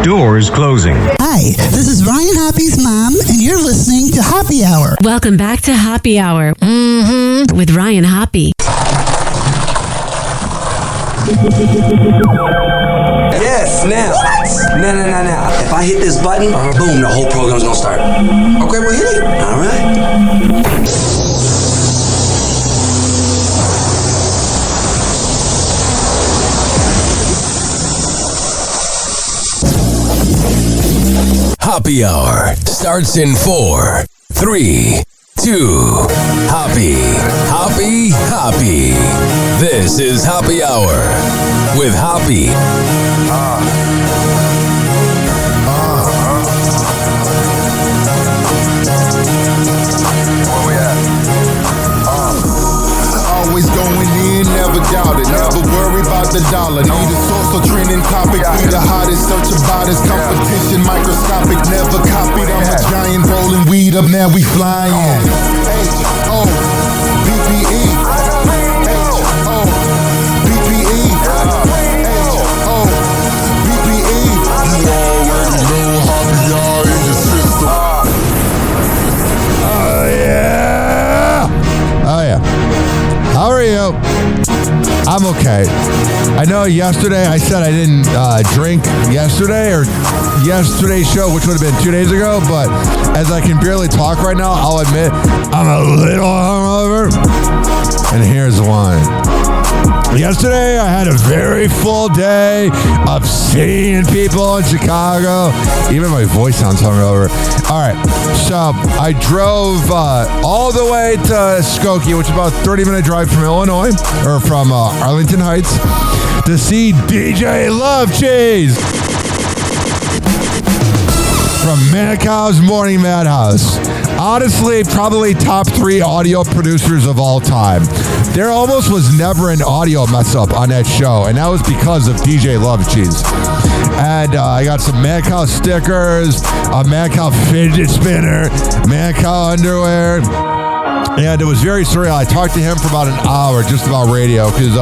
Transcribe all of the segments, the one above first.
Doors closing. Hi, this is Ryan Hoppy's mom, and you're listening to Happy Hour. Welcome back to Happy Hour with Ryan Hoppe. Yes, now. What? Now. If I hit this button, boom, the whole program's gonna start. Okay, well, hit it. All right. Happy Hour starts in 4, 3, 2. Happy. This is Happy Hour with Hoppe. Where we at? Always going in, never doubt it. Never worry about the dollar. Need a source or trending topic. Be the hottest, search about his competition. Microscopic, never copied. I'm a giant rolling weed up, now we flying. H-O-B-P-E. H-O-B-P-E. H-O-B-P-E. You already know Happy Hour in the system. Oh yeah. How are you? I'm okay. I know yesterday I said I didn't drink yesterday or yesterday's show, which would have been 2 days ago, but as I can barely talk right now, I'll admit I'm a little hungover. And here's why. Yesterday, I had a very full day of seeing people in Chicago. Even my voice sounds hungover. All right, so I drove all the way to Skokie, which is about a 30-minute drive from Illinois, or from Arlington Heights, to see DJ Love Cheese from Manicow's Morning Madhouse. Honestly, probably top 3 audio producers of all time. There almost was never an audio mess up on that show, and that was because of DJ Love Cheese. And I got some Manicow stickers, a Manicow fidget spinner, Manicow underwear. And it was very surreal. I talked to him for about an hour just about radio because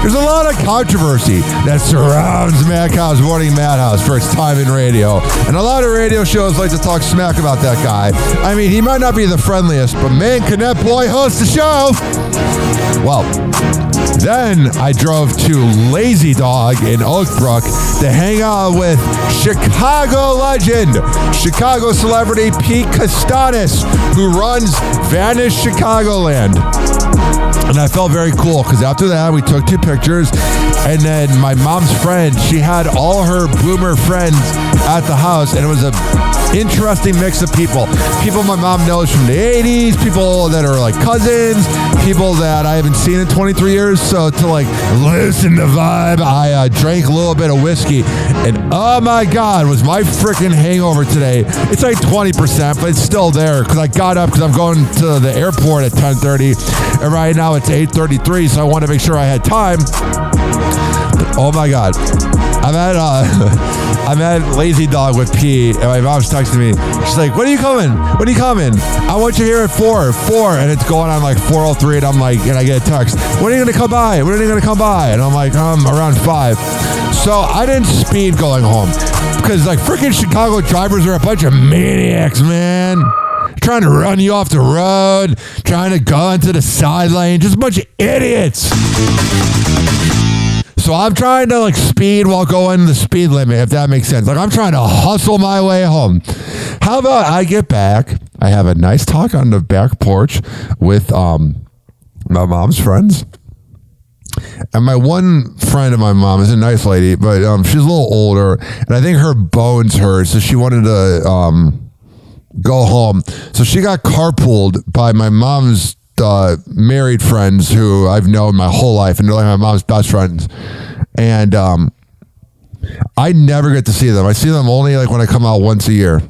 there's a lot of controversy that surrounds Manicow's Morning Madhouse for its time in radio. And a lot of radio shows like to talk smack about that guy. I mean, he might not be the friendliest, but man, can that boy host the show? Well, then I drove to Lazy Dog in Oak Brook to hang out with Chicago legend, Chicago celebrity Pete Costanis, who runs Vanish Chicagoland. And I felt very cool because after that, we took 2 pictures. And then my mom's friend, she had all her boomer friends at the house. And it was a interesting mix of people. People my mom knows from the 80s, people that are like cousins, people that I haven't seen in 23 years. So to like loosen the vibe, I drank a little bit of whiskey. And oh my God, was my freaking hangover today. It's like 20%, but it's still there because I got up because I'm going to the airport at 10:30. And right now it's 8:33, so I want to make sure I had time. Oh my God. I'm at Lazy Dog with Pete, and my mom's texting me. She's like, when are you coming? I want you here at 4, and it's going on like 4:03, and I'm like, and I get a text, when are you going to come by? And I'm like, around 5. So I didn't speed going home, because like freaking Chicago drivers are a bunch of maniacs, man. Trying to run you off the road, trying to go into the side lane, just a bunch of idiots. So I'm trying to like speed while going the speed limit, if that makes sense. Like I'm trying to hustle my way home. How about I get back, I have a nice talk on the back porch with my mom's friends. And my one friend of my mom is a nice lady, but she's a little older, and I think her bones hurt, so she wanted to go home. So she got carpooled by my mom's married friends who I've known my whole life, and they're like my mom's best friends. And I never get to see them. I see them only like when I come out once a year.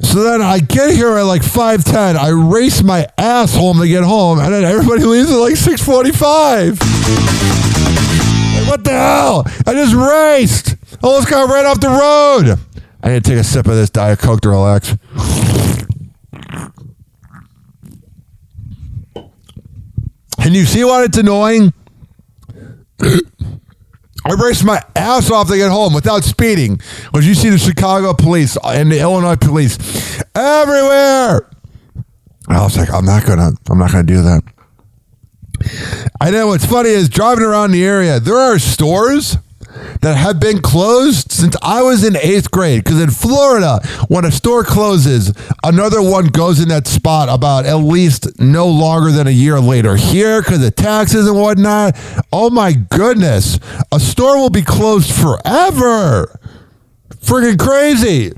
So then I get here at like 5:10. I race my ass home to get home, and then everybody leaves at like 6:45. Like, what the hell? I just raced. I almost got right off the road. I need to take a sip of this Diet Coke to relax. And you see why it's annoying? I raced my ass off to get home without speeding. When you see the Chicago police and the Illinois police everywhere, I was like, I'm not gonna do that. I know what's funny is driving around the area, there are stores that have been closed since I was in 8th grade. Because in Florida, when a store closes, another one goes in that spot about at least no longer than a year later. Here, because of taxes and whatnot, oh my goodness, a store will be closed forever. Freaking crazy.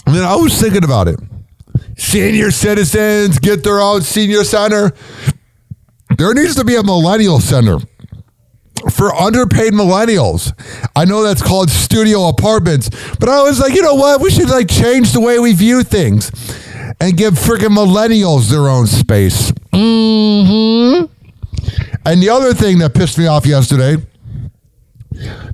And then I was thinking about it. Senior citizens get their own senior center. There needs to be a millennial center for underpaid millennials. I know that's called studio apartments, but I was like, you know what? We should like change the way we view things and give freaking millennials their own space. And the other thing that pissed me off yesterday,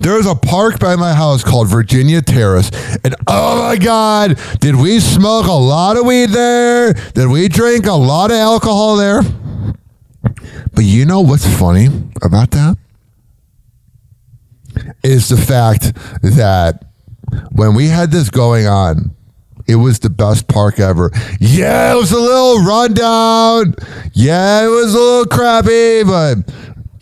there was a park by my house called Virginia Terrace, and oh my God, did we smoke a lot of weed there? Did we drink a lot of alcohol there? But you know what's funny about that? Is the fact that when we had this going on, it was the best park ever. Yeah, it was a little rundown. Yeah, it was a little crappy, but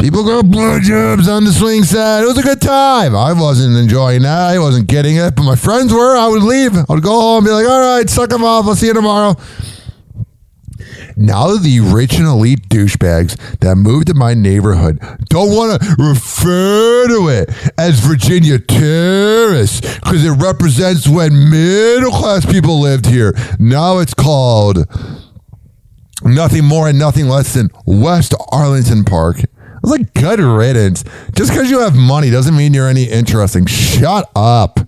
people got blowjobs on the swing set. It was a good time. I wasn't enjoying that. I wasn't getting it, but my friends were. I would leave. I would go home and be like, all right, suck them off. I'll see you tomorrow. Now the rich and elite douchebags that moved to my neighborhood don't want to refer to it as Virginia Terrace because it represents when middle-class people lived here. Now it's called nothing more and nothing less than West Arlington Park. I was like, good riddance. Just because you have money doesn't mean you're any interesting. Shut up.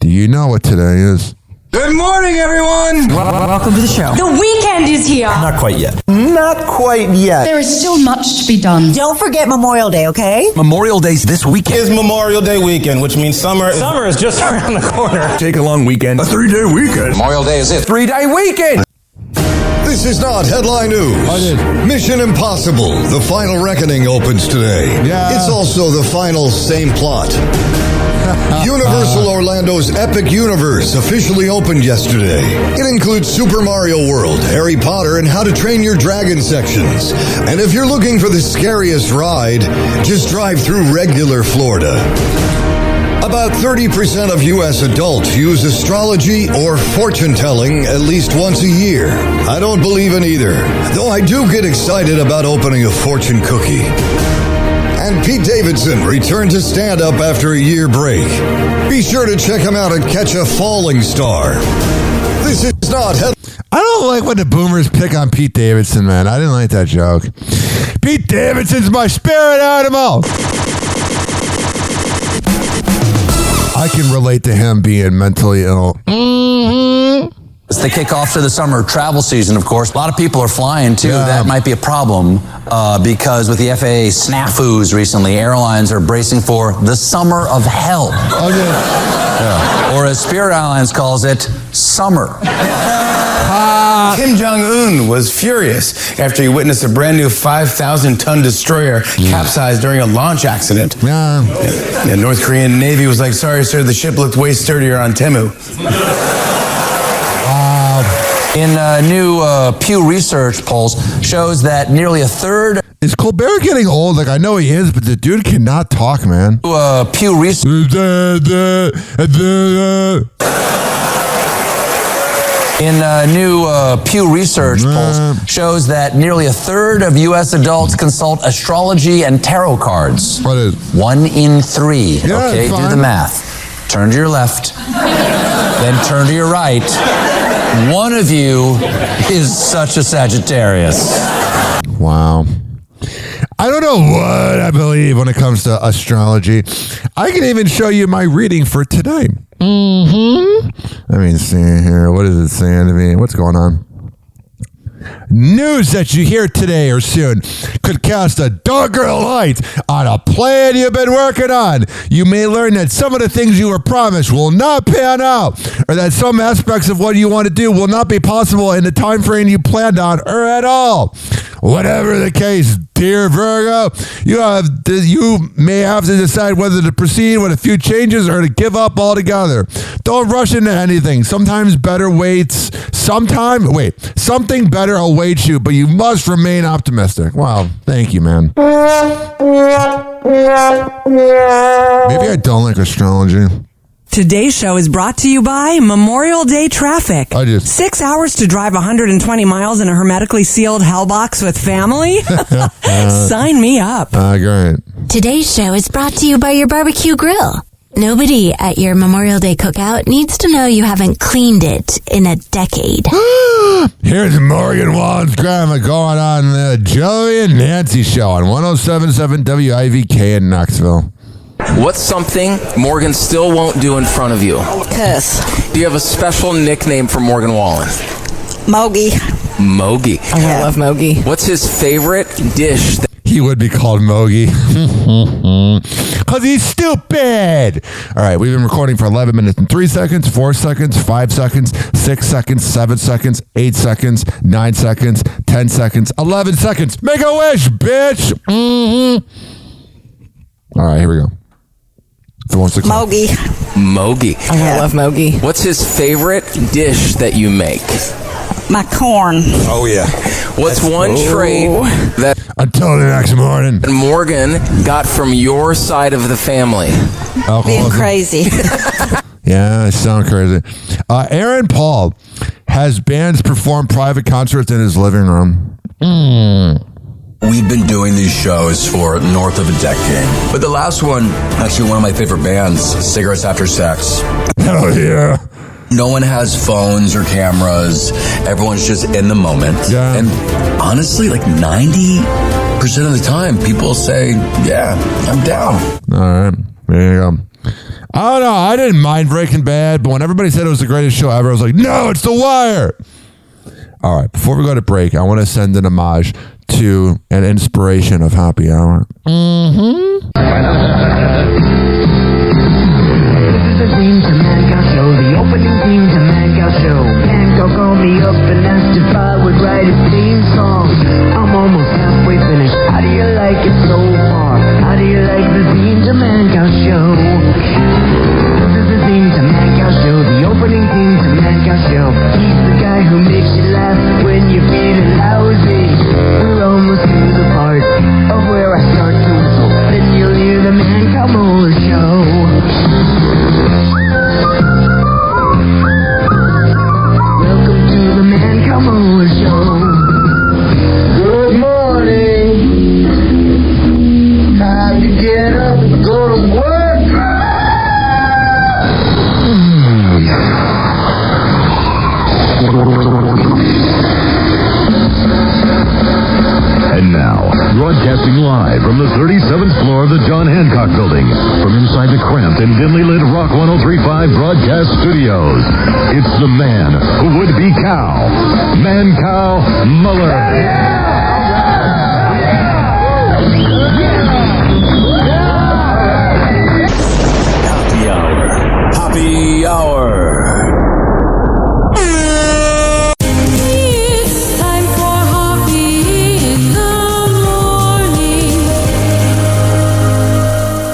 Do you know what today is? Good morning, everyone! Welcome to the show. The weekend is here. Not quite yet. Not quite yet. There is still much to be done. Don't forget Memorial Day, okay? Memorial Day's this weekend. It's Memorial Day weekend, which means summer is just around the corner. Take a long weekend. A 3-day weekend. Memorial Day is it. 3-day weekend. This is not headline news. Mission Impossible, The Final Reckoning opens today. Yeah. It's also the final same plot. Universal Orlando's Epic Universe officially opened yesterday. It includes Super Mario World, Harry Potter, and How to Train Your Dragon sections. And if you're looking for the scariest ride, just drive through regular Florida. About 30% of U.S. adults use astrology or fortune-telling at least once a year. I don't believe in either, though I do get excited about opening a fortune cookie. And Pete Davidson returned to stand-up after a year break. Be sure to check him out at Catch a Falling Star. This is not... I don't like when the boomers pick on Pete Davidson, man. I didn't like that joke. Pete Davidson's my spirit animal. I can relate to him being mentally ill. It's the kickoff to the summer travel season, of course. A lot of people are flying, too. Yeah. That might be a problem because with the FAA snafus recently, airlines are bracing for the summer of hell. Okay. Yeah. Or as Spirit Airlines calls it, summer. Kim Jong-un was furious after he witnessed a brand new 5,000-ton destroyer capsize during a launch accident. Yeah. The North Korean Navy was like, sorry, sir, the ship looked way sturdier on Temu. In new Pew Research polls shows that nearly a third... Is Colbert getting old? Like, I know he is, but the dude cannot talk, man. Pew Research... In new Pew Research polls shows that nearly a third of U.S. adults consult astrology and tarot cards. What is? 1 in 3. Yeah, okay, do the math. Turn to your left, then turn to your right. One of you is such a Sagittarius. Wow. I don't know what I believe when it comes to astrology. I can even show you my reading for today. Let me see here. What is it saying to me? What's going on? News that you hear today or soon could cast a darker light on a plan you've been working on. You may learn that some of the things you were promised will not pan out, or that some aspects of what you want to do will not be possible in the time frame you planned on or at all. Whatever the case, dear Virgo, you may have to decide whether to proceed with a few changes or to give up altogether. Don't rush into anything. Something better awaits you, but you must remain optimistic. Wow, thank you, man. Maybe I don't like astrology. Today's show is brought to you by Memorial Day Traffic. 6 hours to drive 120 miles in a hermetically sealed hellbox with family? Sign me up. Great. Today's show is brought to you by your barbecue grill. Nobody at your Memorial Day cookout needs to know you haven't cleaned it in a decade. Here's Morgan Wallen's grandma going on the Joey and Nancy show on 107.7 WIVK in Knoxville. What's something Morgan still won't do in front of you? Cuss. Do you have a special nickname for Morgan Wallen? Mogi. Mogi. I love Mogi. What's his favorite dish? He would be called Mogi. Because he's stupid. All right, we've been recording for 11 minutes and 3 seconds, 4 seconds, 5 seconds, 6 seconds, 7 seconds, 8 seconds, 9 seconds, 10 seconds, 11 seconds. Make a wish, bitch. All right, here we go. Mogi. Mogi. I love Mogi. What's his favorite dish that you make? My corn. Oh, yeah. What's one trait that until the next morning Morgan got from your side of the family? Being crazy. Yeah, I sound crazy. Aaron Paul has bands perform private concerts in his living room. We've been doing these shows for north of a decade. But the last one, actually one of my favorite bands, Cigarettes After Sex. Hell yeah. No one has phones or cameras. Everyone's just in the moment. Yeah. And honestly, like 90% of the time, people say, yeah, I'm down. All right, there you go. I don't know. I didn't mind Breaking Bad, but when everybody said it was the greatest show ever, I was like, no, it's The Wire. All right, before we go to break, I want to send an homage to an inspiration of Happy Hour. The opening theme to Mancow Show. Mancow called me up and asked if I would write a theme song. I'm almost halfway finished. How do you like it so far? How do you like the theme to Mancow Show? This is the theme to Mancow Show. The opening theme to Mancow Show. He's the guy who makes you laugh when you're feeling lousy. We're almost to the part of where I start to whistle. Then you'll hear the Mancow Molar Show. Good morning. Time to get up and go to work. And now, broadcasting live from the 37th floor of the John Hancock Building, from inside the cramped and dimly lit Rock 103.5 broadcast studios, it's the man who would be Cow, Mancow Muller. Happy Hour.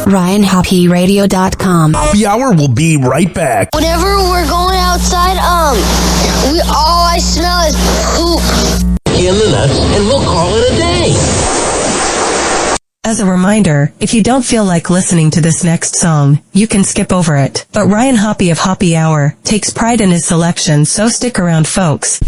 RyanHappyRadio.com. Happy Hour will be right back. Whenever we're going outside, all I smell is poop. In the nuts, and we'll call it a day. As a reminder, if you don't feel like listening to this next song, you can skip over it. But Ryan Hoppe of Happy Hour takes pride in his selection, so stick around, folks.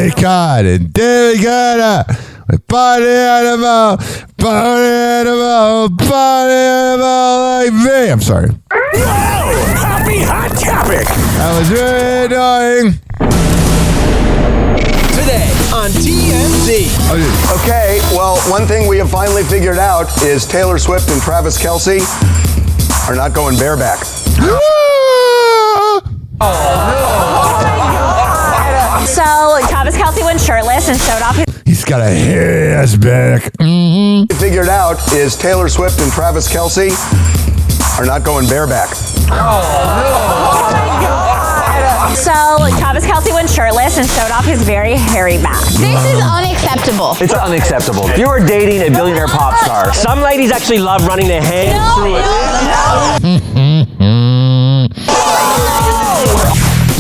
Billy Cotton, Billy Cotton. Party animal like me. I'm sorry. Happy Hot Topic. That was really annoying. Today on TMZ. Okay, well, one thing we have finally figured out is Taylor Swift and Travis Kelce are not going bareback. So Travis Kelce went shirtless and showed off his... He's got a hairy ass back. We figured out is Taylor Swift and Travis Kelce are not going bareback. So Travis Kelce went shirtless and showed off his very hairy back. This is unacceptable. It's unacceptable. If you are dating a billionaire pop star, some ladies actually love running their hands through it.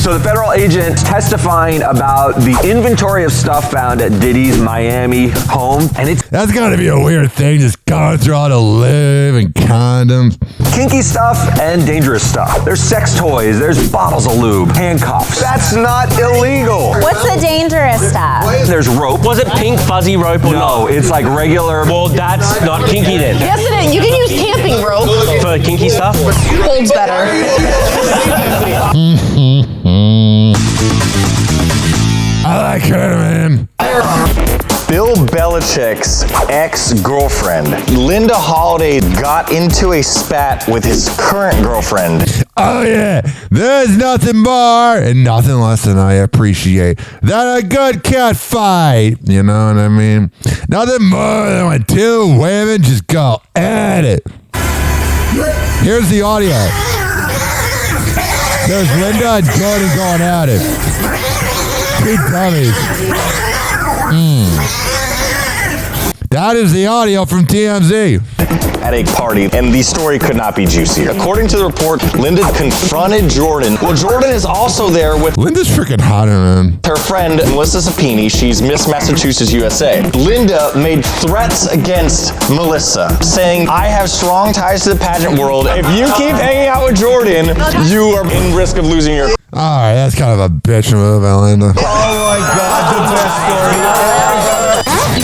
So the federal agent testifying about the inventory of stuff found at Diddy's Miami home, and that's got to be a weird thing, just going through all the live and condoms. Kinky stuff and dangerous stuff. There's sex toys, there's bottles of lube, handcuffs. That's not illegal. What's the dangerous stuff? There's rope. Was it pink fuzzy rope or No, it's like regular. Well, that's not kinky then. Yes, it is. You can use camping rope. For kinky stuff? Holds better. I like her, man. Bill Belichick's ex-girlfriend, Linda Holiday, got into a spat with his current girlfriend. Oh, yeah. There's nothing more and nothing less than I appreciate than a good cat fight. You know what I mean? Nothing more than when two women just go at it. Here's the audio. There's Linda and Jordan going at it. Two dummies. That is the audio from TMZ. At a party, and the story could not be juicier. According to the report, Linda confronted Jordan. Well, Jordan is also there with Linda's freaking hot, man. Her friend, Melissa Sapini. She's Miss Massachusetts, USA. Linda made threats against Melissa, saying, I have strong ties to the pageant world. If you keep hanging out with Jordan, you are in risk of losing your... All right, that's kind of a bitch move, Linda. Oh, my God, the best story.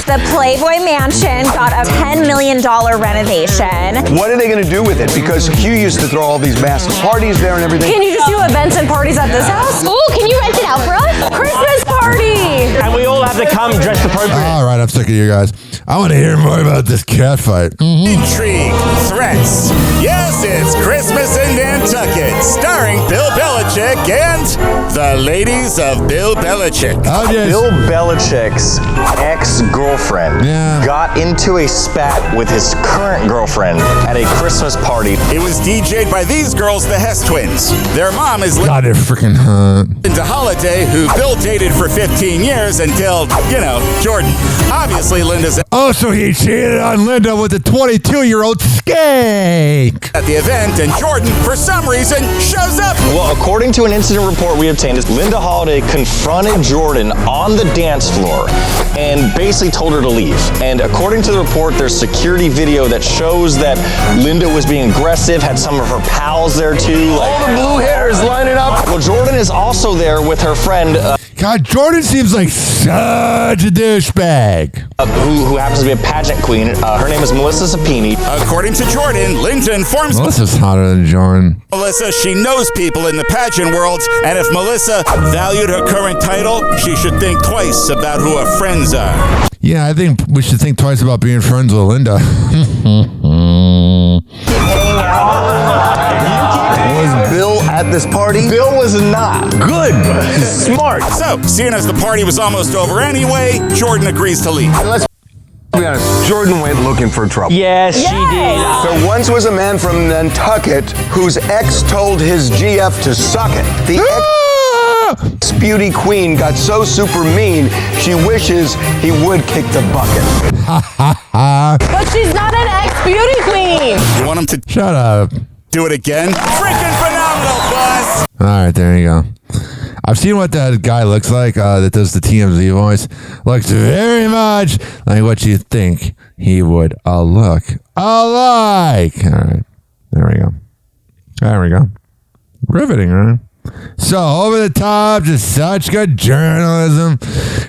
The Playboy Mansion got a $10 million renovation. What are they going to do with it? Because Q used to throw all these massive parties there and everything. Can you just do events and parties at this house? Ooh, can you rent it out for us? Christmas party! And we all have to come dressed appropriate. All right, I'm sick of you guys. I want to hear more about this cat fight. Intrigue, threats. Yes, it's Christmas in Nantucket, starring Bill Belichick and the ladies of Bill Belichick. Bill Belichick's ex-girlfriend got into a spat with his current girlfriend at a Christmas party. It was DJ'd by these girls, the Hess twins. Their mom is God, they're freaking hot. Linda Holiday, who Bill dated for 15 years until, Jordan. Obviously, Linda's Oh, so he cheated on Linda with a 22-year-old skank. at the event, and Jordan, for some reason, shows up. Well, according to an incident report we obtained, Linda Holiday confronted Jordan on the dance floor and basically told her to leave. And according to the report, there's security video that shows that Linda was being aggressive, had some of her pals there too. All the blue hairs lining up. Well, Jordan is also there with her friend. God, Jordan seems like such a douchebag. Who happens to be a pageant queen. Her name is Melissa Sapini. According to Jordan, Linda informs Melissa's hotter than Jordan. Melissa she knows people in the pageant world, and if Melissa valued her current title, she should think twice about who her friends are. Yeah, I think we should think twice about being friends with Linda. Was Bill at this party? Bill was not. Good. Smart. So, seeing as the party was almost over anyway, Jordan agrees to leave. Let's be honest, Jordan went looking for trouble. Yes, she did. There once was a man from Nantucket whose ex told his GF to suck it. The ex-beauty queen got so super mean, she wishes he would kick the bucket. But she's not an ex-beauty queen. You want him to Shut up. do it again? Freaking phenomenal, boss! All right, there you go. I've seen what that guy looks like that does the TMZ voice. Looks very much like what you think he would look alike. All right. There we go. There we go. Riveting, right? So over the top, just such good journalism.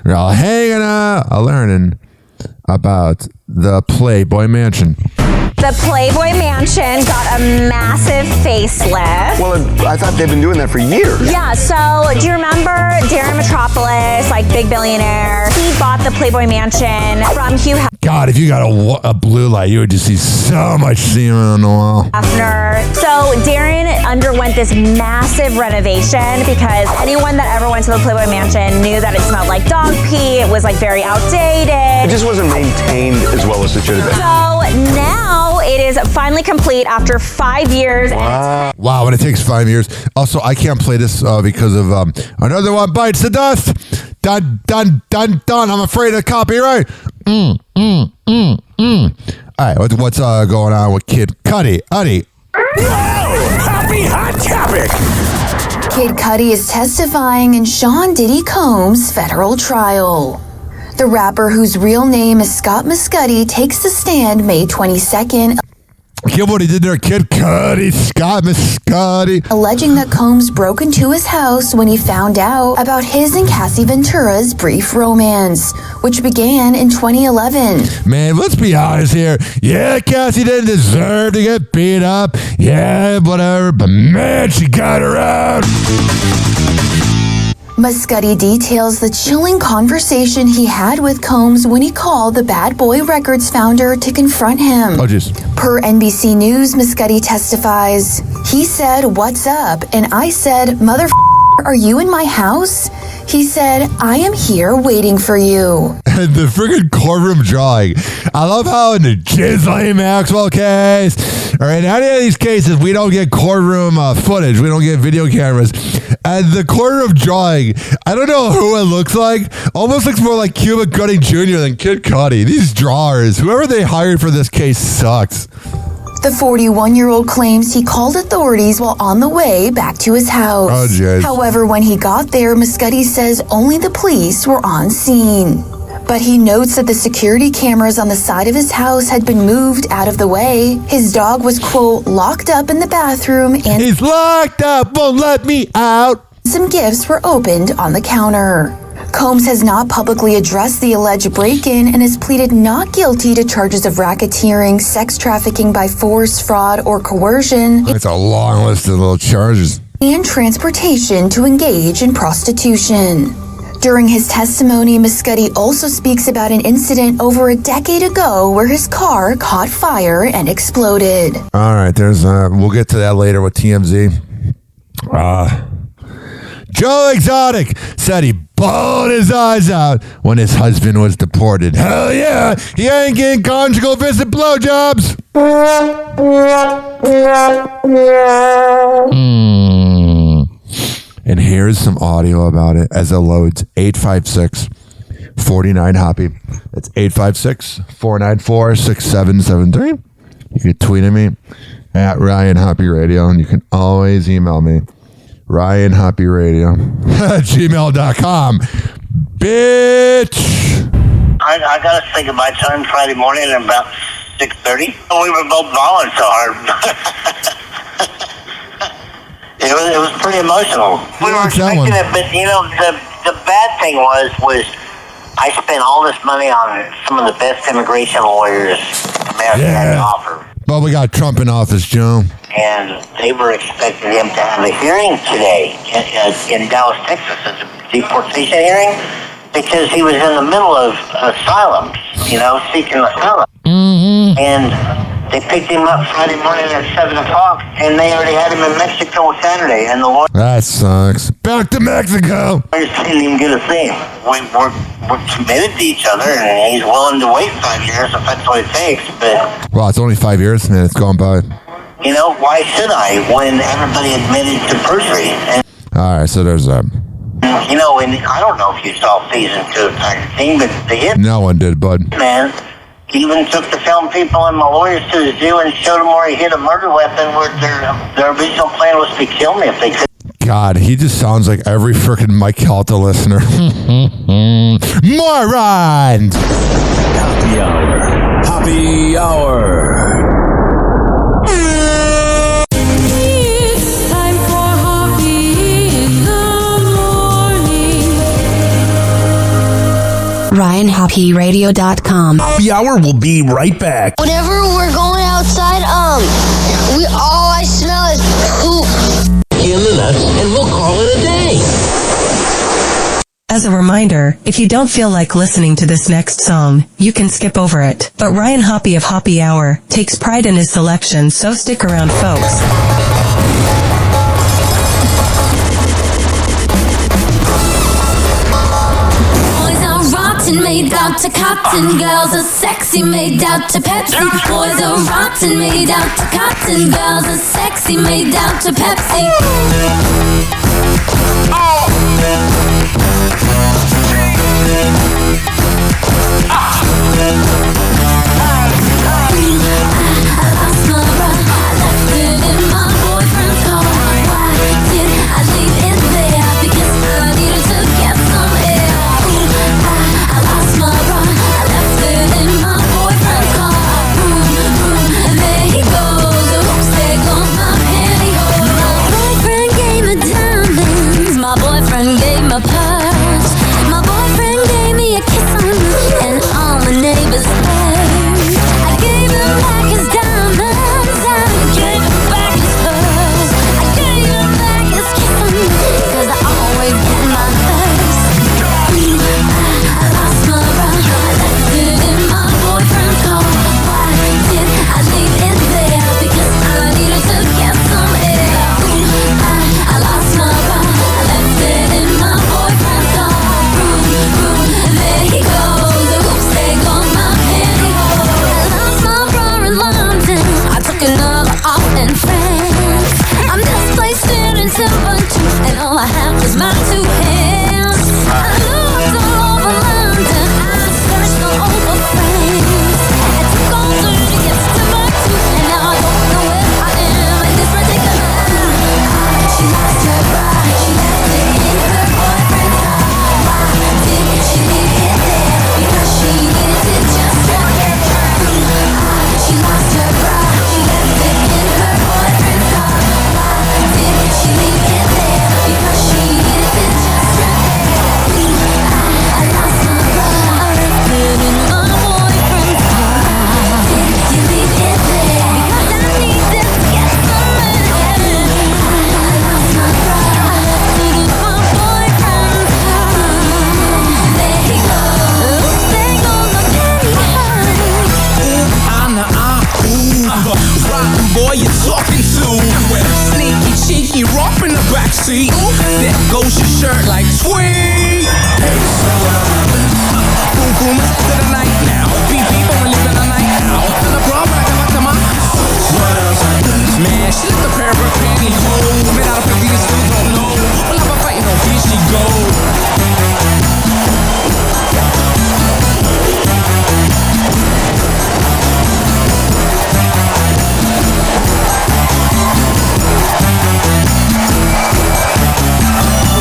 We're all hanging out, learning about the Playboy Mansion. The Playboy Mansion got a massive facelift. Well, I thought they've been doing that for years. Yeah, so do you remember Darren Metropolis, like big billionaire? He bought the Playboy Mansion from Hugh God, if you got a blue light, you would just see so much semen on the wall. Hefner. So Darren underwent this massive renovation because anyone that ever went to the Playboy Mansion knew that it smelled like dog pee. It was like very outdated. It just wasn't maintained as well as it should have been. So now it is finally complete after 5 years. Wow, and it takes 5 years. Also, I can't play this because of Another One Bites the Dust. Dun, dun, dun, dun. I'm afraid of copyright. All right, what's going on with Kid Cudi? Happy hot topic. Kid Cudi is testifying in Sean Diddy Combs' federal trial. The rapper, whose real name is Scott Mescudi, takes the stand May 22nd. Get what he did there, Kid Cudi, Scott Mescudi. Alleging that Combs broke into his house when he found out about his and Cassie Ventura's brief romance, which began in 2011. Man, let's be honest here. Yeah, Cassie didn't deserve to get beat up. Yeah, whatever. But man, she got around. Mescudi details the chilling conversation he had with Combs when he called the Bad Boy Records founder to confront him. Oh, jeez. Per NBC News, Mescudi testifies, he said, "What's up?" And I said, "Motherfucker, are you in my house?" He said, "I am here waiting for you." And the friggin' courtroom drawing. I love how in the Ghislaine Maxwell case, or in any of these cases, we don't get courtroom footage. We don't get video cameras. And the courtroom drawing, I don't know who it looks like. Almost looks more like Cuba Gooding Jr. than Kid Cudi. These drawers, whoever they hired for this case sucks. The 41-year-old claims he called authorities while on the way back to his house. Oh, jeez. However, when he got there, Mescudi says only the police were on scene. But he notes that the security cameras on the side of his house had been moved out of the way. His dog was, quote, locked up in the bathroom and... He's locked up, won't let me out. Some gifts were opened on the counter. Combs has not publicly addressed the alleged break-in and has pleaded not guilty to charges of racketeering, sex trafficking by force, fraud, or coercion. It's a long list of little charges. And transportation to engage in prostitution. During his testimony, Mescudi also speaks about an incident over a decade ago where his car caught fire and exploded. All right, we'll get to that later with TMZ. Joe Exotic said he bawled his eyes out when his husband was deported. Hell yeah, he ain't getting conjugal visit blowjobs. And here's some audio about it as it loads. 856-49-HOPPY. That's 856-494-6773. You can tweet at me at Ryan Hoppy Radio, and you can always email me, RyanHoppyRadio at gmail.com. Bitch! I got to think about time Friday morning at about 6:30. We were both bawling so hard. It was pretty emotional. We were expecting it, but you know, the bad thing was I spent all this money on some of the best immigration lawyers America had to offer. Well, we got Trump in office, Joe. And they were expecting him to have a hearing today in Dallas, Texas, as a deportation hearing, because he was in the middle of asylum, seeking asylum. Mm-hmm. And they picked him up Friday morning at 7 o'clock, and they already had him in Mexico Saturday, and the lawyer... That sucks. Back to Mexico! Lawyers didn't even get a thing. We're committed to each other, and he's willing to wait 5 years if that's what it takes, but... Well, it's only 5 years, man. It's gone by. Why should I when everybody admitted to perjury? And, all right, so there's a... and I don't know if you saw season 2 of Tiger King, but the hit... No one did, bud. Man... even took the film people and my lawyers to the zoo and showed them where he hid a murder weapon where their original plan was to kill me if they could. God, he just sounds like every frickin' Mike Calta listener. Morons! Happy Hour. Happy Hour. It's time for Hoppy hoppyradio.com. Happy Hour will be right back. Whenever we're going outside, all I smell is poop. In the nuts, and we'll call it a day. As a reminder, if you don't feel like listening to this next song, you can skip over it. But Ryan Hoppe of Hoppe Hour takes pride in his selection, so stick around, folks. Made out to cotton, girls are sexy, made out to Pepsi. Boys are rotten, made out to cotton, girls are sexy, made out to Pepsi. I lost my bra, I left it in my boyfriend's car. Why did I leave it there? Because I needed to get some air. I lost my bra, I left it in my boyfriend's car. And there he goes. Oops, there goes my pantyhose. My boyfriend gave me diamonds. My boyfriend gave me pearls. My boyfriend gave me a kiss on the and all my neighbors heard. I gave him back his diamonds. I gave him back his pearls. I gave him back his kiss on the 'cause I always get my thirst. I lost my bra, I left it in my boyfriend's car. Why did I leave it there? Because I needed to get some air. I lost my bra, I left it in my boyfriend's car. And there he goes. Oops, there goes my pantyhose. I lost my bra in London. I took another off in France. I'm displaced in Timbuktu, and all I have was my two hands. I looked all over London, I searched all over France. I took all day to get to Timbuktu, and now I don't know where I am in this predicament. She lost her bra, she left it in her boyfriend's car. Why did she leave it there? Because she needed to just drop it. She lost her bra, she left it in her boyfriend's car. Why did she leave it there? Because she needed to just drop it. I lost my bra, I left it in my boyfriend's car. Did you leave it there? Because I needed to get some air. I lost my bra, I left it in my boyfriend's car. There he goes. There goes my pantyhose. I'm the rotten boy you're talking to. Sneaky, cheeky, rough in the backseat. There goes your shirt like sweet. Hey, so boom, boom, it's to the night now. Beep, beep, I'm leaving the night out. To the prom, when I come back to my house. What else? Man, she left a pair of her pantyhose. Made out of 50 and still don't know. Well, I'm a fighting on here she goes.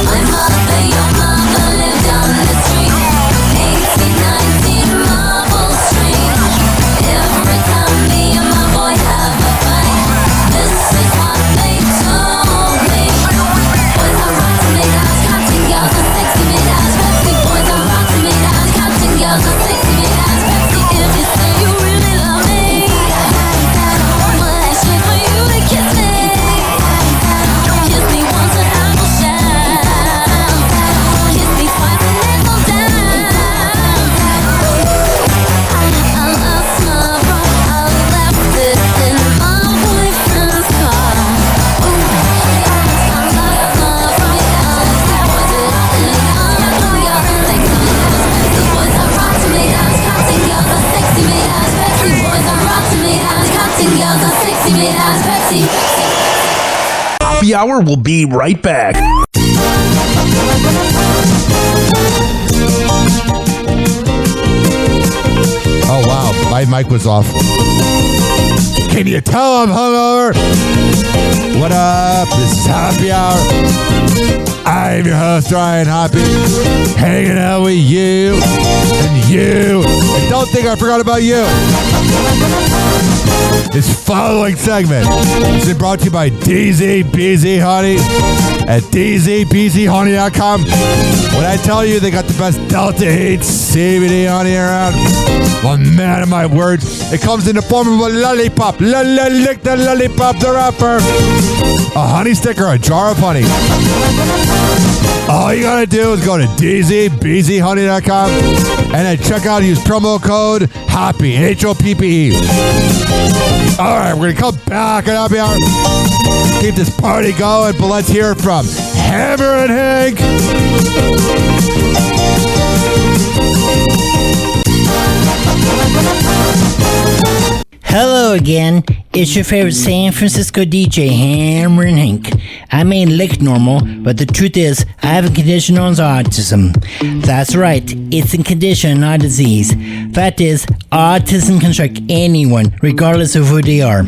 My mother, your mother lived on the street, 1819 Marble Street. Every time me and my boy have a fight, this is what they told me. Boys are rotten, made out of cotton, girls are sexy, made out of Pepsi. Boys are rotten, made out of cotton, girls are sexy, made out of Pepsi. If you say you really love me, I'ma ask you for you to kiss me. Kiss me once and I will shout. Kiss me twice and then go down. I lost my bra, I left it in my boyfriend's car. I lost my bra, I left it in my boys are rotten, made out of cotton, girls are sexy, made out of Pepsi. Boys are rotten, made out of cotton, girls are sexy, made out of Pepsi. Happy Hour will be right back. Oh, wow. My mic was off. Can you tell I'm hungover? What up? This is Happy Hour. I'm your host, Ryan Hoppe, hanging out with you and you. And don't think I forgot about you. This following segment has been brought to you by DZBZ Honey at DZBZHoney.com. When I tell you they got the best Delta 8 CBD honey around, well, man of my word, it comes in the form of a lollipop. Lick the lollipop, the wrapper. A honey stick or a jar of honey. All you gotta do is go to DZBZHoney.com and then check out and use promo code HOPPE, HOPPE. All right, we're gonna come back and Happy Hour. Keep this party going, but let's hear from Hammer and Hank. Hello again. It's your favorite San Francisco DJ, Hammer and Hank. I may look normal, but the truth is, I have a condition known as autism. That's right, it's a condition, not a disease. Fact is, autism can strike anyone, regardless of who they are.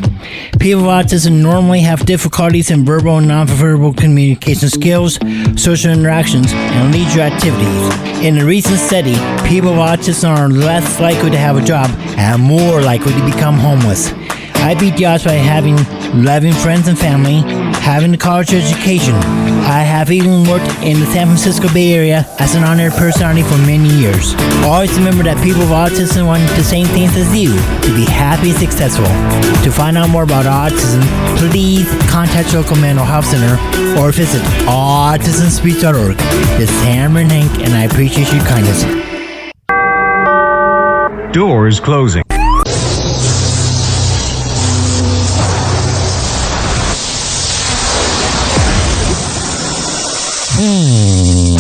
People with autism normally have difficulties in verbal and non-verbal communication skills, social interactions, and leisure activities. In a recent study, people with autism are less likely to have a job and more likely to become homeless. I beat the odds by having loving friends and family, having a college education. I have even worked in the San Francisco Bay Area as an honored personality for many years. Always remember that people with autism want the same things as you, to be happy and successful. To find out more about autism, please contact your local mental health center or visit autismspeech.org. This is Hammer and Hank, and I appreciate your kindness. Doors closing. And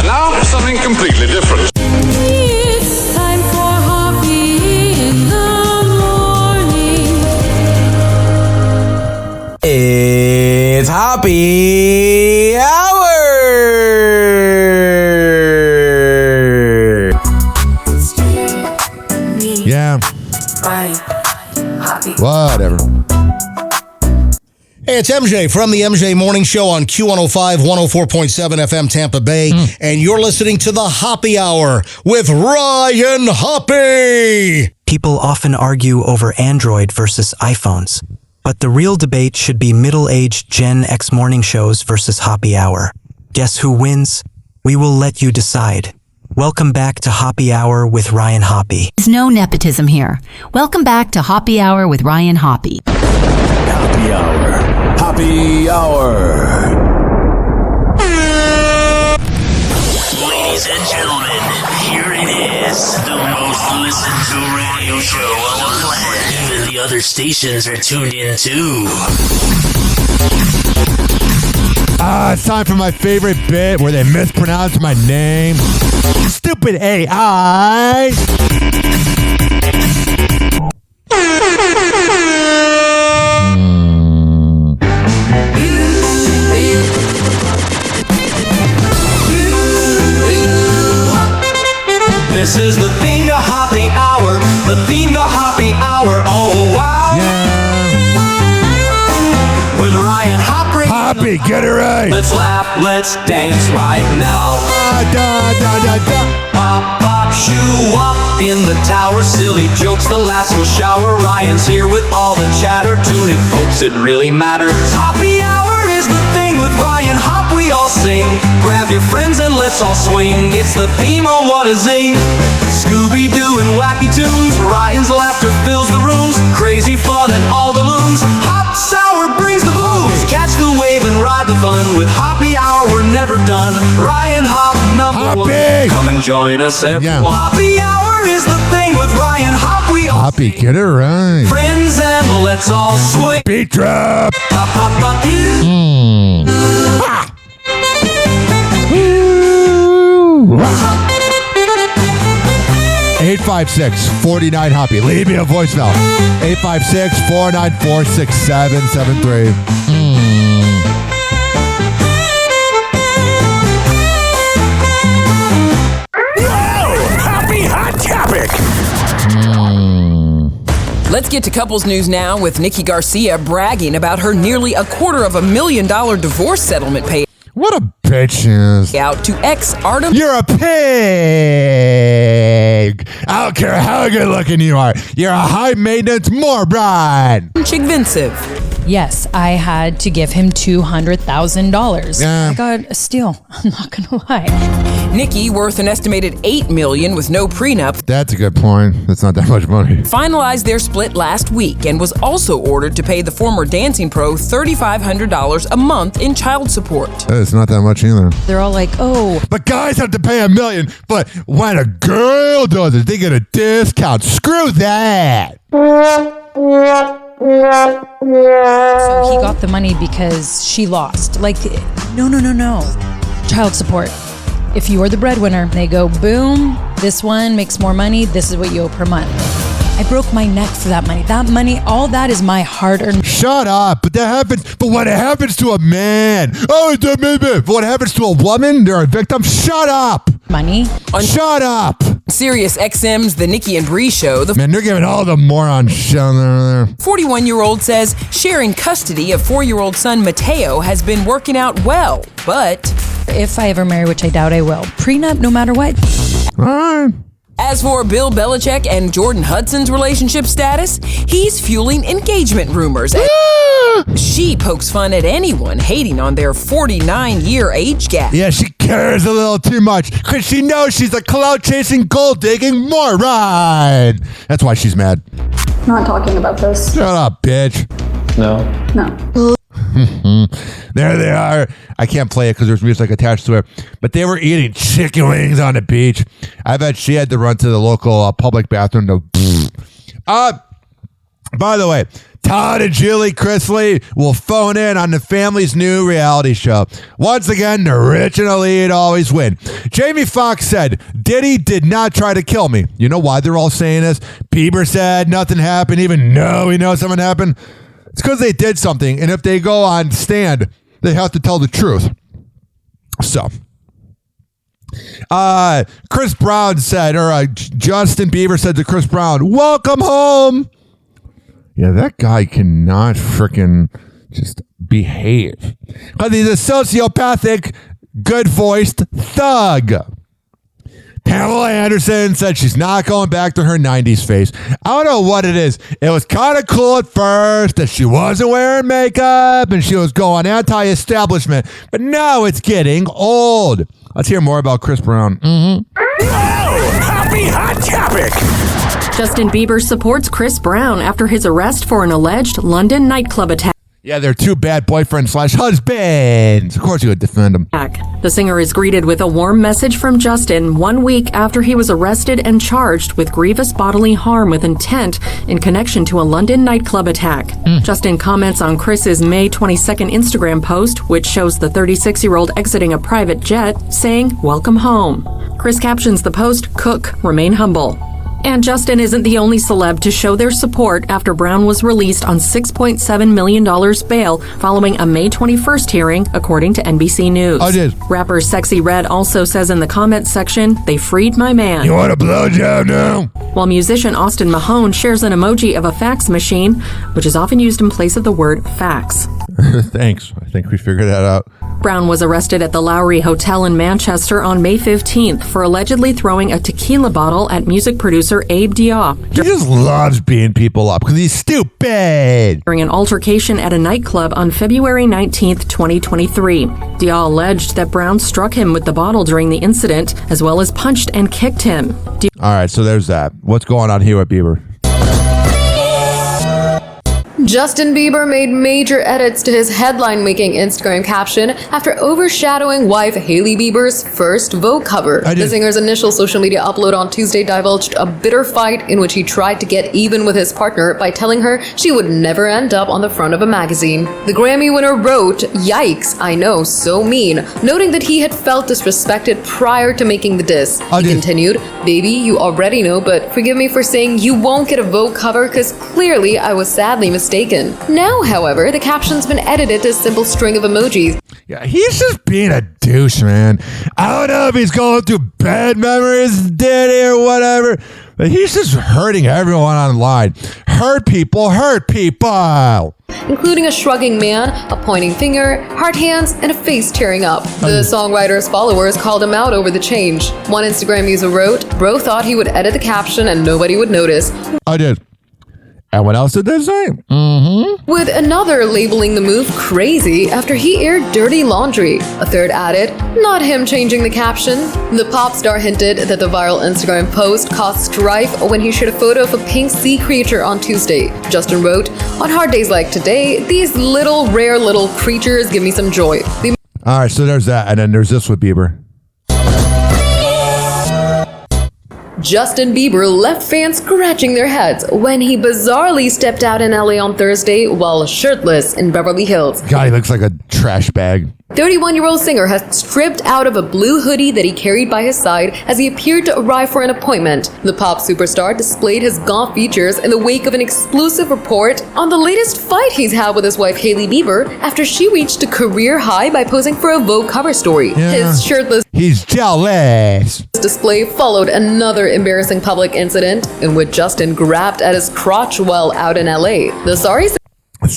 now for something completely different. It's time for Hoppe in the morning. It's Hoppe Hour! Yeah. Whatever. Hey, it's MJ from the MJ Morning Show on Q105, 104.7 FM Tampa Bay, and you're listening to the Hoppe Hour with Ryan Hoppe. People often argue over Android versus iPhones, but the real debate should be middle-aged Gen X morning shows versus Hoppe Hour. Guess who wins? We will let you decide. Welcome back to Hoppe Hour with Ryan Hoppe. There's no nepotism here. Welcome back to Hoppe Hour with Ryan Hoppe. Hoppe Hour. Hoppe Hour. Ladies and gentlemen, here it is. The most listened to radio show on the planet. Even the other stations are tuned in too. It's time for my favorite bit where they mispronounce my name. Stupid AI. This is the theme to Hoppe Hour, the theme to Hoppe Hour, oh wow. With Ryan Hoppe. Hoppe, get it right. Let's laugh, let's dance right now. Pop, pop, shoo up in the tower. Silly jokes, the last will shower. Ryan's here with all the chatter. Tune in, folks, it really matters. Hoppe Hour is the thing with Ryan Hoppe. We all sing. Grab your friends and let's all swing. It's the theme, oh what a zing. Scooby-Doo and wacky tunes. Ryan's laughter fills the rooms. Crazy fun and all balloons. Hot sour brings the booze. Catch the wave and ride the fun. With Hoppe Hour we're never done. Ryan Hoppe number one. Come and join us everyone. Hoppe Hour is the thing with Ryan Hoppe. We all Hoppe, get it right. friends and let's all swing. Beat drop. Pop, pop, pop. 856-49 Hoppe. Leave me a voicemail. 856-494-6773. Hoppe Hot Topic. Let's get to couples news now with Nikki Garcia bragging about her nearly $250,000 divorce settlement pay. What a bitch is. Out to ex-Artem. You're a pig. I don't care how good looking you are. You're a high maintenance moron. Chigvincev. Yes, I had to give him $200,000. Yeah. I got a steal. I'm not gonna lie. Nikki, worth an estimated $8 million with no prenup. That's a good point. That's not that much money. Finalized their split last week and was also ordered to pay the former dancing pro $3,500 a month in child support. It's not that much either. They're all like, oh. But guys have to pay $1 million. But when a girl does it, they get a discount. Screw that. So he got the money because she lost. Like, no. Child support. If you are the breadwinner, they go, boom, this one makes more money. This is what you owe per month. I broke my neck for that money. That money, all that is my hard-earned. Shut up. But that happens. But when it happens to a man, but when it happens to a woman, they're a victim. Shut up. Money. Shut up. Sirius XM's The Nikki and Bree Show. Man, they're giving all the moron shit there. 41-year-old says sharing custody of 4-year-old son Mateo has been working out well, but if I ever marry, which I doubt I will, prenup no matter what. All right. As for Bill Belichick and Jordan Hudson's relationship status, he's fueling engagement rumors. She pokes fun at anyone hating on their 49-year age gap. Yeah, she cares a little too much because she knows she's a cloud-chasing, gold-digging moron. That's why she's mad. Not talking about this. Shut up, bitch. No. There they are. I can't play it because there's music attached to it. But they were eating chicken wings on the beach. I bet she had to run to the local public bathroom to... By the way, Todd and Julie Chrisley will phone in on the family's new reality show. Once again, the rich and elite always win. Jamie Foxx said, Diddy did not try to kill me. You know why they're all saying this? Bieber said nothing happened, even though he knows something happened. It's because they did something, and if they go on stand, they have to tell the truth. So, Chris Brown said, or Justin Bieber said to Chris Brown, welcome home. Yeah, that guy cannot frickin' just behave. Because he's a sociopathic, good-voiced thug. Pamela Anderson said she's not going back to her 90s face. I don't know what it is. It was kind of cool at first that she wasn't wearing makeup and she was going anti-establishment, but now it's getting old. Let's hear more about Chris Brown. Happy Hot Topic! Justin Bieber supports Chris Brown after his arrest for an alleged London nightclub attack. Yeah, they're two bad boyfriends/husbands. Of course you would defend them. The singer is greeted with a warm message from Justin 1 week after he was arrested and charged with grievous bodily harm with intent in connection to a London nightclub attack. Justin comments on Chris's May 22nd Instagram post, which shows the 36-year-old exiting a private jet, saying, welcome home. Chris captions the post, cook, remain humble. And Justin isn't the only celeb to show their support after Brown was released on $6.7 million bail following a May 21st hearing, according to NBC News. I did. Rapper Sexy Red also says in the comments section, they freed my man. You want a blowjob now? While musician Austin Mahone shares an emoji of a fax machine, which is often used in place of the word fax. Thanks. I think we figured that out. Brown was arrested at the Lowry Hotel in Manchester on May 15th for allegedly throwing a tequila bottle at music producer Abe Diop. He just loves beating people up because he's stupid. During an altercation at a nightclub on February 19th, 2023. Diop alleged that Brown struck him with the bottle during the incident, as well as punched and kicked him. All right, so there's that. What's going on here with Bieber? Justin Bieber made major edits to his headline-making Instagram caption after overshadowing wife Hailey Bieber's first Vogue cover. The singer's initial social media upload on Tuesday divulged a bitter fight in which he tried to get even with his partner by telling her she would never end up on the front of a magazine. The Grammy winner wrote, "Yikes, I know, so mean," noting that he had felt disrespected prior to making the diss. He continued, "Baby, you already know, but forgive me for saying you won't get a Vogue cover because clearly I was sadly mistaken." Now, however, the caption's been edited to a simple string of emojis. Yeah, he's just being a douche, man. I don't know if he's going through bad memories, daddy, or whatever, but he's just hurting everyone online. Hurt people. Including a shrugging man, a pointing finger, hard hands, and a face tearing up. The songwriter's followers called him out over the change. One Instagram user wrote, "Bro thought he would edit the caption and nobody would notice." I did. And what else did they say? With another labeling the move crazy after he aired dirty laundry. A third added, "Not him changing the caption." The pop star hinted that the viral Instagram post caused strife when he shared a photo of a pink sea creature on Tuesday. Justin wrote, "On hard days like today, these little, rare little creatures give me some joy." All right, so there's that. And then there's this with Bieber. Justin Bieber left fans scratching their heads when he bizarrely stepped out in LA on Thursday while shirtless in Beverly Hills. God, he looks like a trash bag. 31-year-old singer has stripped out of a blue hoodie that he carried by his side as he appeared to arrive for an appointment. The pop superstar displayed his gaunt features in the wake of an exclusive report on the latest fight he's had with his wife Hailey Bieber after she reached a career high by posing for a Vogue cover story. Yeah. His shirtless He's jealous. display followed another embarrassing public incident in which Justin grabbed at his crotch while out in LA. The sorry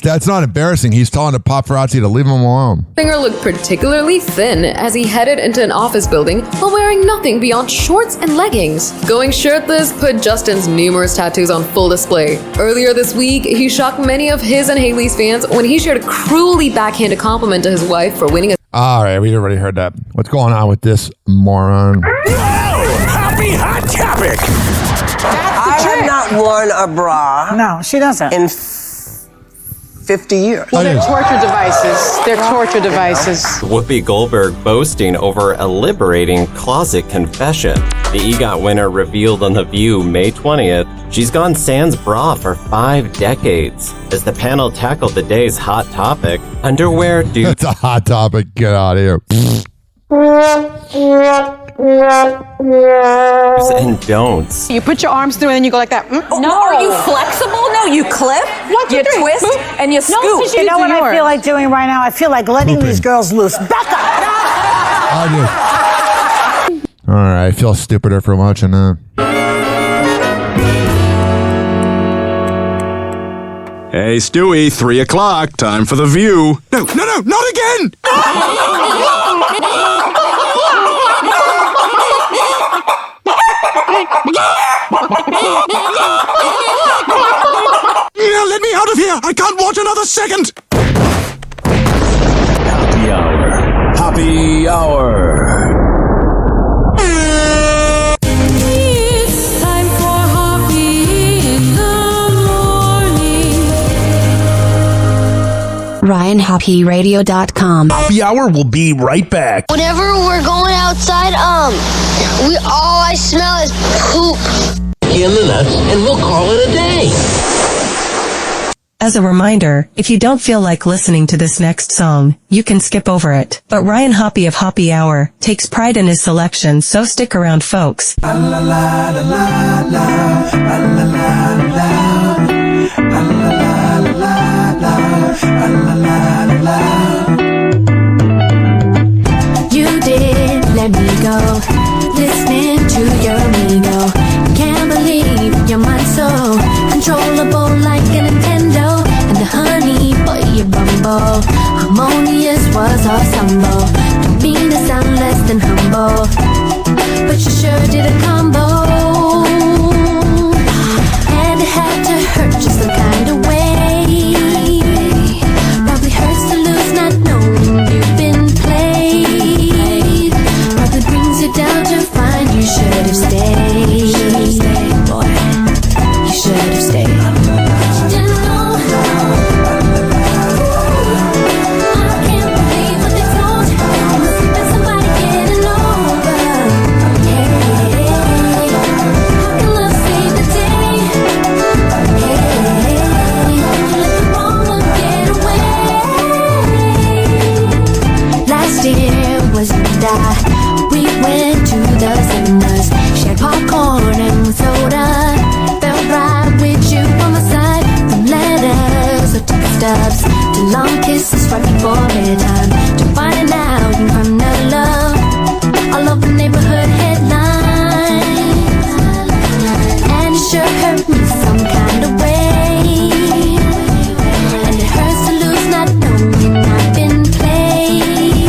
That's not embarrassing. He's telling the paparazzi to leave him alone. singer looked particularly thin as he headed into an office building while wearing nothing beyond shorts and leggings. Going shirtless put Justin's numerous tattoos on full display. Earlier this week, he shocked many of his and Hailey's fans when he shared a cruelly backhanded compliment to his wife for winning a All right, we already heard that. What's going on with this moron? Happy hot topic. I have not worn a bra. No, she doesn't. In 50 years. Well, they're torture devices. They're torture devices. Whoopi Goldberg boasting over a liberating closet confession. The EGOT winner revealed on The View May 20th she's gone sans bra for 5 decades. As the panel tackled the day's hot topic, underwear do... That's a hot topic. Get out of here. and don'ts. You put your arms through and then you go like that. No, are you flexible? No, you clip, you twist, and you scoop. No, you know what I feel like doing right now? I feel like letting these girls loose. Back up! I do. All right, I feel stupider for watching that. Hey, Stewie, 3 o'clock. Time for The View. No, not again! Let me out of here! I can't watch another second! Happy Hour. Happy Hour. It's time for Hoppe in the morning. RyanHoppyRadio.com. Happy Hour will be right back. Whenever we're going outside, all I smell is poop. In the nuts, and we'll call it a day. As a reminder, if you don't feel like listening to this next song, you can skip over it. But Ryan Hoppe of Hoppe Hour takes pride in his selection, so stick around, folks. You did let me go, listening to your amigo. Can't believe your mind so controllable like a Nintendo. And the honey, boy, you bumble. Harmonious was ensemble. Don't mean to sound less than humble, but you sure did a combo. And it had to hurt just some kind of way. Probably hurts to lose not knowing you've been played. Probably brings you down to find you should have stayed. Boy, you should have stayed. We went to the cinemas, shared popcorn and soda. Felt right with you on my side. From letters or text stubs to long kisses right before bedtime, to finding out you run out of love all over neighborhood headlines. And it sure hurt me some kind of way, and it hurts to lose not knowing I've been played.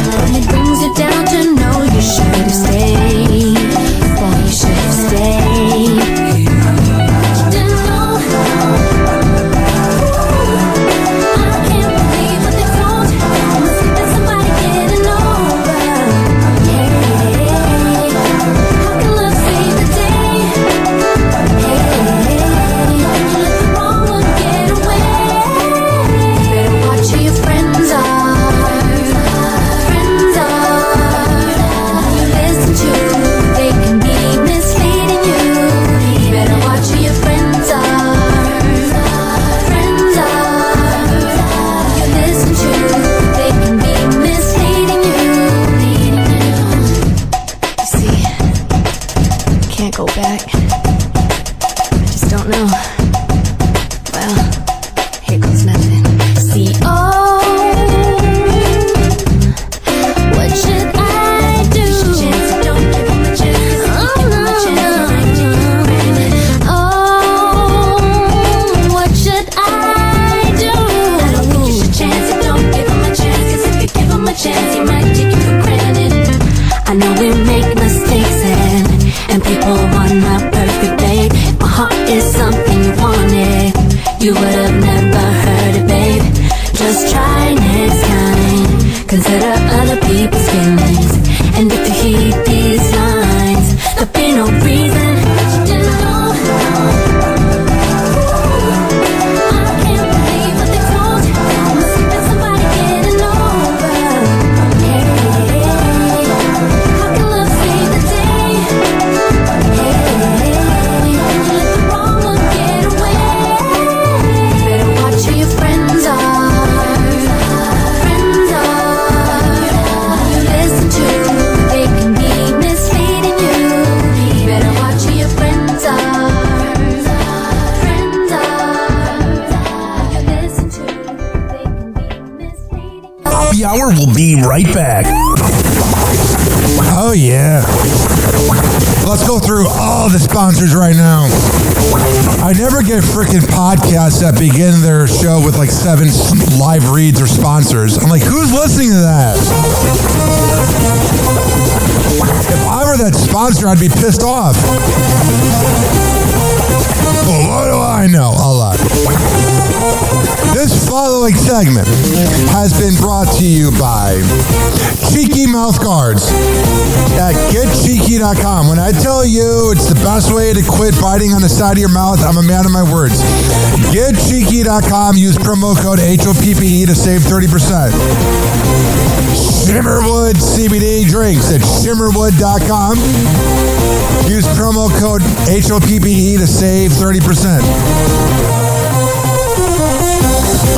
But it brings you down to know you should have stayed. Boy, you should have stayed. You would have never heard it, babe. Just try next time. Consider other people's feelings. And if you heed these lines, there'll be no reason to know. I can't believe what they told you. Must have been somebody getting over. Hey, how can love save the day? Hey, let the wrong one get away. Who your friends are, you listen to, they can be misleading you. Better watch who your friends are, you listen to, they can be misleading you. Happy Hour will be right back. Oh, yeah. Let's go through all the sponsors right now. I never get freaking podcasts that begin their show with like 7 live reads or sponsors. I'm like, who's listening to that? If I were that sponsor, I'd be pissed off. Well, what do I know? A lot. This following segment has been brought to you by Cheeky Mouth Guards at getcheeky.com. When I tell you it's the best way to quit biting on the side of your mouth, I'm a man of my words. Getcheeky.com. Use promo code HOPPE to save 30%. Shimmerwood CBD drinks at shimmerwood.com. Use promo code HOPPE to save 30%.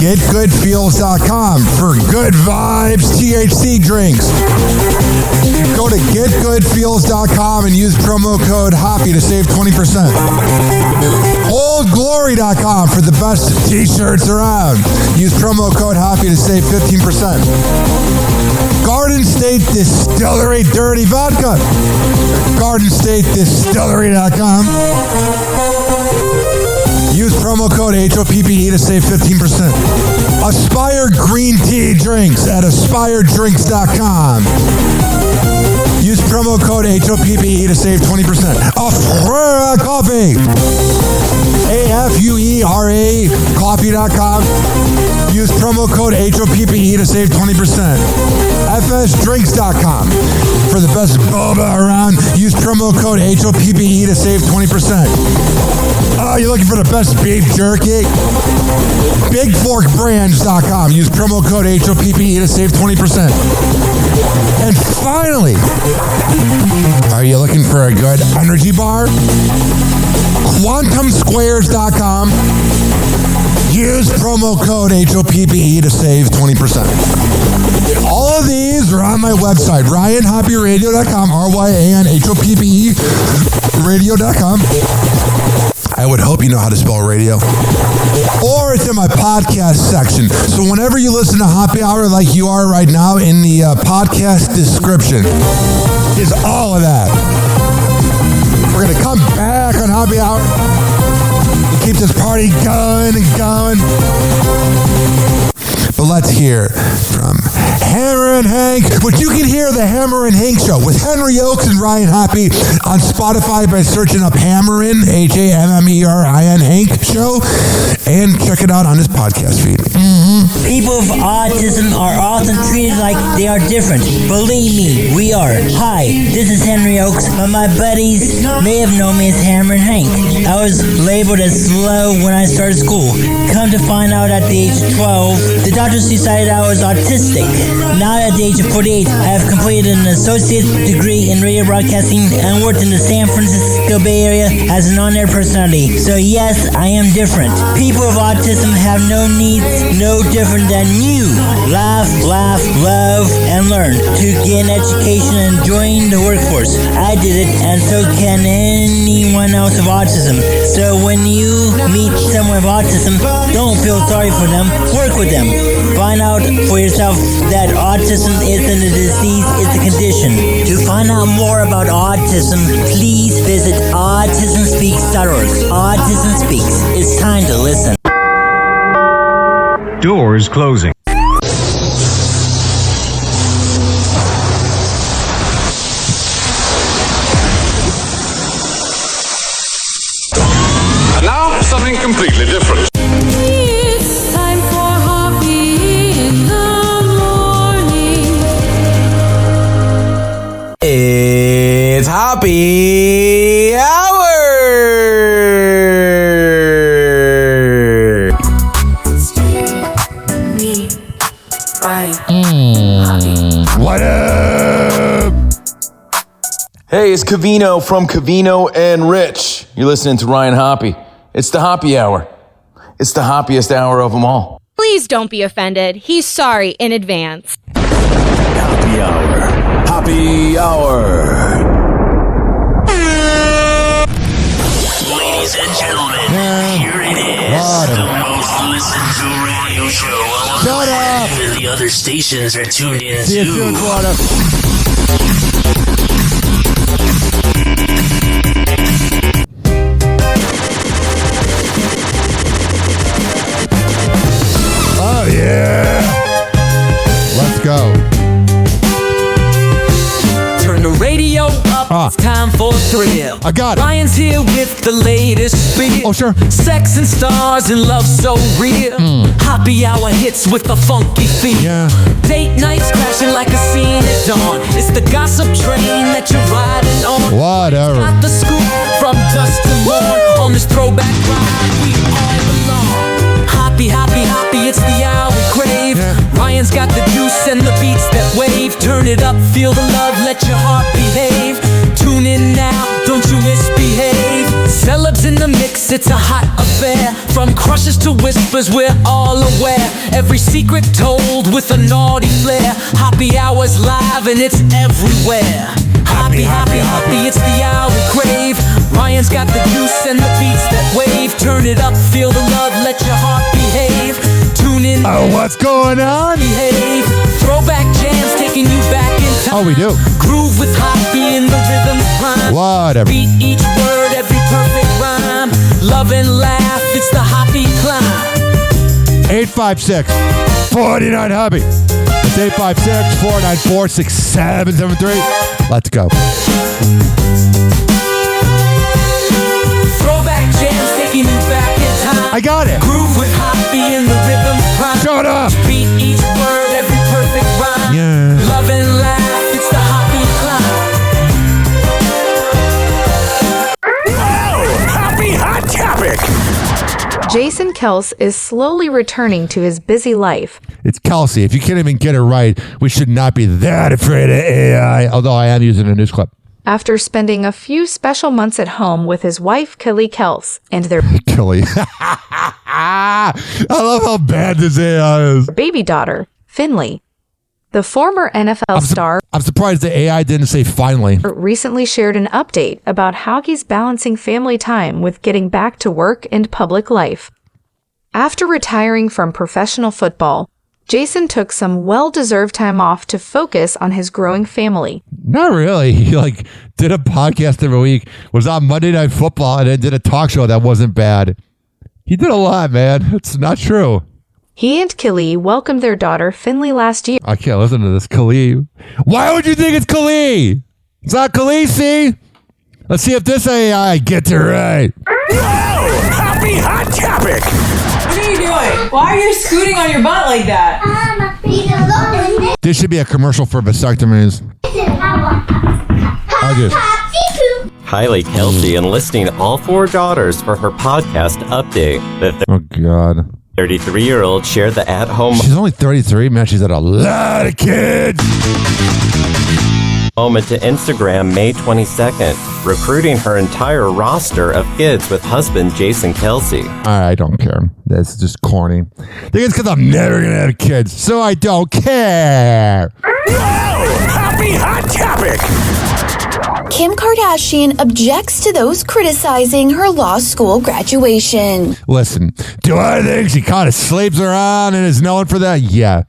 GetGoodFeels.com for good vibes THC drinks. Go to GetGoodFeels.com and use promo code HOPPY to save 20%. OldGlory.com for the best t-shirts around. Use promo code HOPPY to save 15%. Garden State Distillery Dirty Vodka. GardenStateDistillery.com. Use promo code HOPPE to save 15%. Aspire Green Tea Drinks at AspireDrinks.com. Use promo code HOPPE to save 20%. Afuera Coffee. AFUERA Coffee.com. Use promo code HOPPE to save 20%. FSDrinks.com. For the best boba around, use promo code HOPPE to save 20%. Oh, you're looking for the best beef jerky? BigForkBrands.com. Use promo code HOPPE to save 20%. And finally, are you looking for a good energy bar? QuantumSquares.com. Use promo code HOPPE to save 20%. All of these are on my website, RyanHoppyRadio.com, RyanHOPPE Radio.com. I I would hope you know how to spell radio. Or it's in my podcast section. So whenever you listen to Happy Hour like you are right now, in the podcast description is all of that. We're going to come back on Happy Hour and keep this party going and going. But let's hear from Hammer and Hank, which you can hear the Hammer and Hank Show with Henry Oakes and Ryan Hoppe on Spotify by searching up Hammerin, Hammerin Hank Show, and check it out on his podcast feed. People with autism are often treated like they are different. Believe me, we are. Hi, this is Henry Oakes, but my buddies may have known me as Hammer and Hank. I was labeled as slow when I started school. Come to find out at the age of 12, the doctors decided I was autistic. Now at the age of 48, I have completed an associate's degree in radio broadcasting and worked in the San Francisco Bay Area as an on-air personality. So yes, I am different. People with autism have no needs, no different than you. Laugh, love, and learn to get an education and join the workforce. I did it, and so can anyone else with autism. So when you meet someone with autism, don't feel sorry for them, work with them. Find out for yourself that autism isn't a disease, it's a condition. To find out more about autism, please visit autismspeaks.org. Autism Speaks. It's time to listen. Doors closing. And now, something completely different. It's time for Hoppe in the morning. It's Happy Hour! What up? Hey, it's Cavino from Cavino and Rich. You're listening to Ryan Hoppe. It's the Happy Hour. It's the happiest hour of them all. Please don't be offended. He's sorry in advance. Happy Hour. Happy Hour. Ladies and gentlemen, here it is. The most listened to radio show on the planet. The other stations are tuned in See you soon, Florida. Oh, yeah. Let's go. Turn the radio up, it's time for a thrill. I got it. Ryan's here with the latest spiel. Oh, sure. Sex and stars and love so real. Happy Hour hits with a funky feel. Yeah. Date nights crashing like a scene at dawn. It's the gossip train that you're riding on. Whatever. Got the scoop from dusk to morn. On this throwback ride, we all belong. Happy, it's the hour we crave. Ryan's got the juice and the beats that wave. Turn it up, feel the love, let your heart behave. Tune in now, don't you misbehave. Celebs in the mix, it's a hot affair. From crushes to whispers, we're all aware. Every secret told with a naughty flair. Happy Hour's live and it's everywhere. Happy, it's the hour we crave. Ryan's got the juice and the beats that wave. Turn it up, feel the love, let your heart behave. Tune in. Oh, what's going on? Behave. Throwback jams taking you back in time. Oh, we do. Groove with Hoppe in the rhythm's prime. Whatever. Beat each word, every perfect rhyme. Love and laugh, it's the Hoppe climb. 856-49-HOPPY. It's 856-494-6773. Let's go. Throwback jams taking you back in time. I got it. Groove with Hoppe in the rhythm's prime. Shut up. Beat each word, every perfect rhyme. Yeah. Love and laugh, it's the Hoppe climb. Oh, Happy Hot Topic. Jason Kels is slowly returning to his busy life. It's Kelsey. If you can't even get it right, we should not be that afraid of AI, although I am using a news clip. After spending a few special months at home with his wife, Kelly Kels, and their Kelly. I love how bad this AI is. baby daughter, Finley. The former NFL star I'm surprised the AI didn't say finally. recently shared an update about how he's balancing family time with getting back to work and public life. After retiring from professional football, Jason took some well-deserved time off to focus on his growing family. Not really. He did a podcast every week, was on Monday Night Football, and then did a talk show that wasn't bad. He did a lot, man. It's not true. He and Khalid welcomed their daughter Finley last year. I can't listen to this. Khalid. Why would you think it's Khalid? It's not Khalid, see? Let's see if this AI gets it right. Happy Hot Topic! What are you doing? Why are you scooting on your butt like that? This should be a commercial for vasectomies. Kylie Kelsey enlisting all 4 daughters for her podcast update. Oh, God. 33-year-old shared the at-home She's only 33, man. She's had a lot of kids. moment to Instagram May 22nd, recruiting her entire roster of kids with husband Jason Kelsey. I don't care. That's just corny. I think it's because I'm never going to have kids, so I don't care. Happy Hot Topic! Kim Kardashian objects to those criticizing her law school graduation. Listen, do I think she kind of sleeps around and is known for that? Yeah,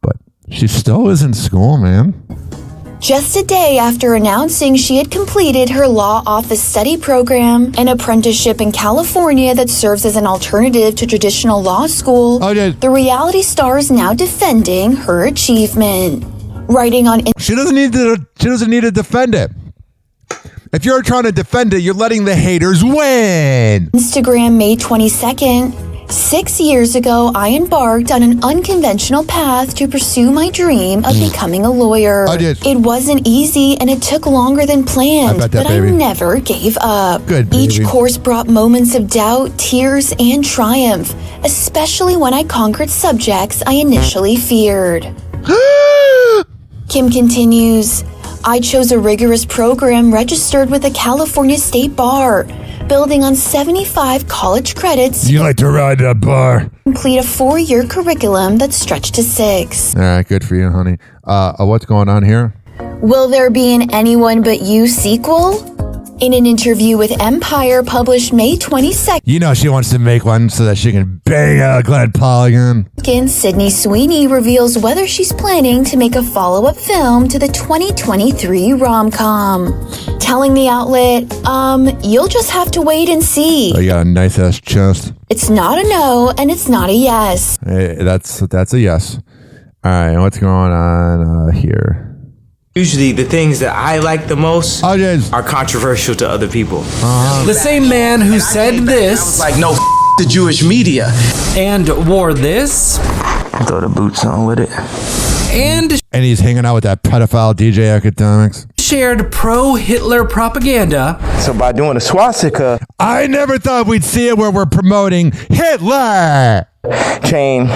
but she still is in school, man. Just a day after announcing she had completed her law office study program, an apprenticeship in California that serves as an alternative to traditional law school, the reality star is now defending her achievement. Writing on She doesn't need to defend it. If you're trying to defend it, you're letting the haters win. Instagram May 22nd, 6 years ago, I embarked on an unconventional path to pursue my dream of becoming a lawyer. I did. It wasn't easy and it took longer than planned, but I never gave up. Good, Each baby. course brought moments of doubt, tears, and triumph, especially when I conquered subjects I initially feared. Kim continues, I chose a rigorous program registered with the California State Bar, building on 75 college credits. You like to ride that bar. Complete a 4-year curriculum that stretched to 6. All right, good for you, honey. What's going on here? Will there be an Anyone But You sequel? In an interview with Empire published May 22nd, You know she wants to make one so that she can bang out Glenn Polygon. Sydney Sweeney reveals whether she's planning to make a follow-up film to the 2023 rom-com. Telling the outlet, you'll just have to wait and see. Oh, you got a nice-ass chest. It's not a no, and it's not a yes. Hey, that's a yes. All right, what's going on here? Usually the things that I like the most are controversial to other people. The same man who said this, like, no, the Jewish media, and wore this, throw the boots on with it, and he's hanging out with that pedophile DJ Academics. Shared pro-Hitler propaganda. So by doing a swastika, I never thought we'd see it where we're promoting Hitler chain,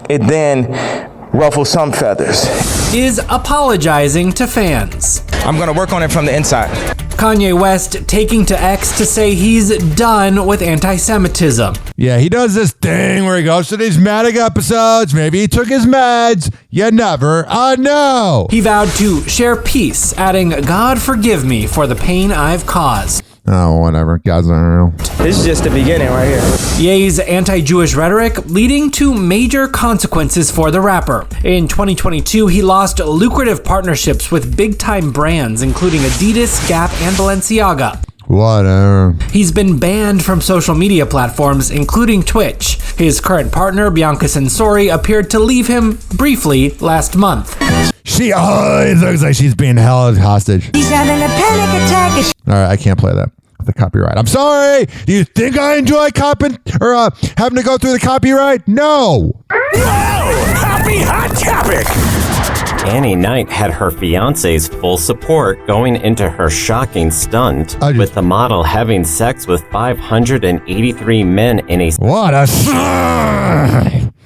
it then ruffles some feathers. Is apologizing to fans. I'm gonna work on it from the inside. Kanye West taking to X to say he's done with anti-Semitism. Yeah, he does this thing where he goes to these MAGA episodes. Maybe he took his meds. You never know. He vowed to share peace, adding, God forgive me for the pain I've caused. Oh, whatever. God's not real. This is just the beginning right here. Ye's anti-Jewish rhetoric leading to major consequences for the rapper. In 2022, he lost lucrative partnerships with big-time brands, including Adidas, Gap, and Balenciaga. Whatever. He's been banned from social media platforms, including Twitch. His current partner, Bianca Censori, appeared to leave him briefly last month. She always looks like she's being held hostage. He's having a panic attack. All right, I can't play that. The copyright. I'm sorry. Do you think I enjoy having to go through the copyright? No. Happy Hot Topic! Annie Knight had her fiance's full support going into her shocking stunt, with the model having sex with 583 men in a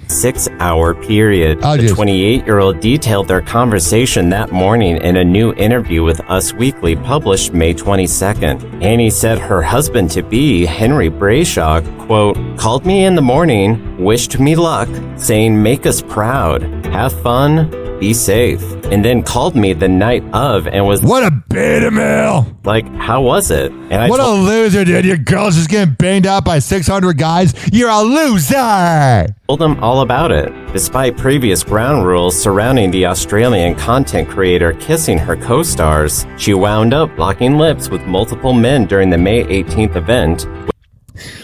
6-hour period. The 28-year-old detailed their conversation that morning in a new interview with Us Weekly published May 22nd. Annie said her husband-to-be, Henry Brayshaw, quote, called me in the morning, wished me luck, saying, make us proud, have fun, be safe, and then called me the night of and was, what a beta male! Like, how was it? And what a loser, dude. Your girl's just getting banged out by 600 guys. You're a loser! Told him all about it. Despite previous ground rules surrounding the Australian content creator kissing her co-stars, she wound up locking lips with multiple men during the May 18th event.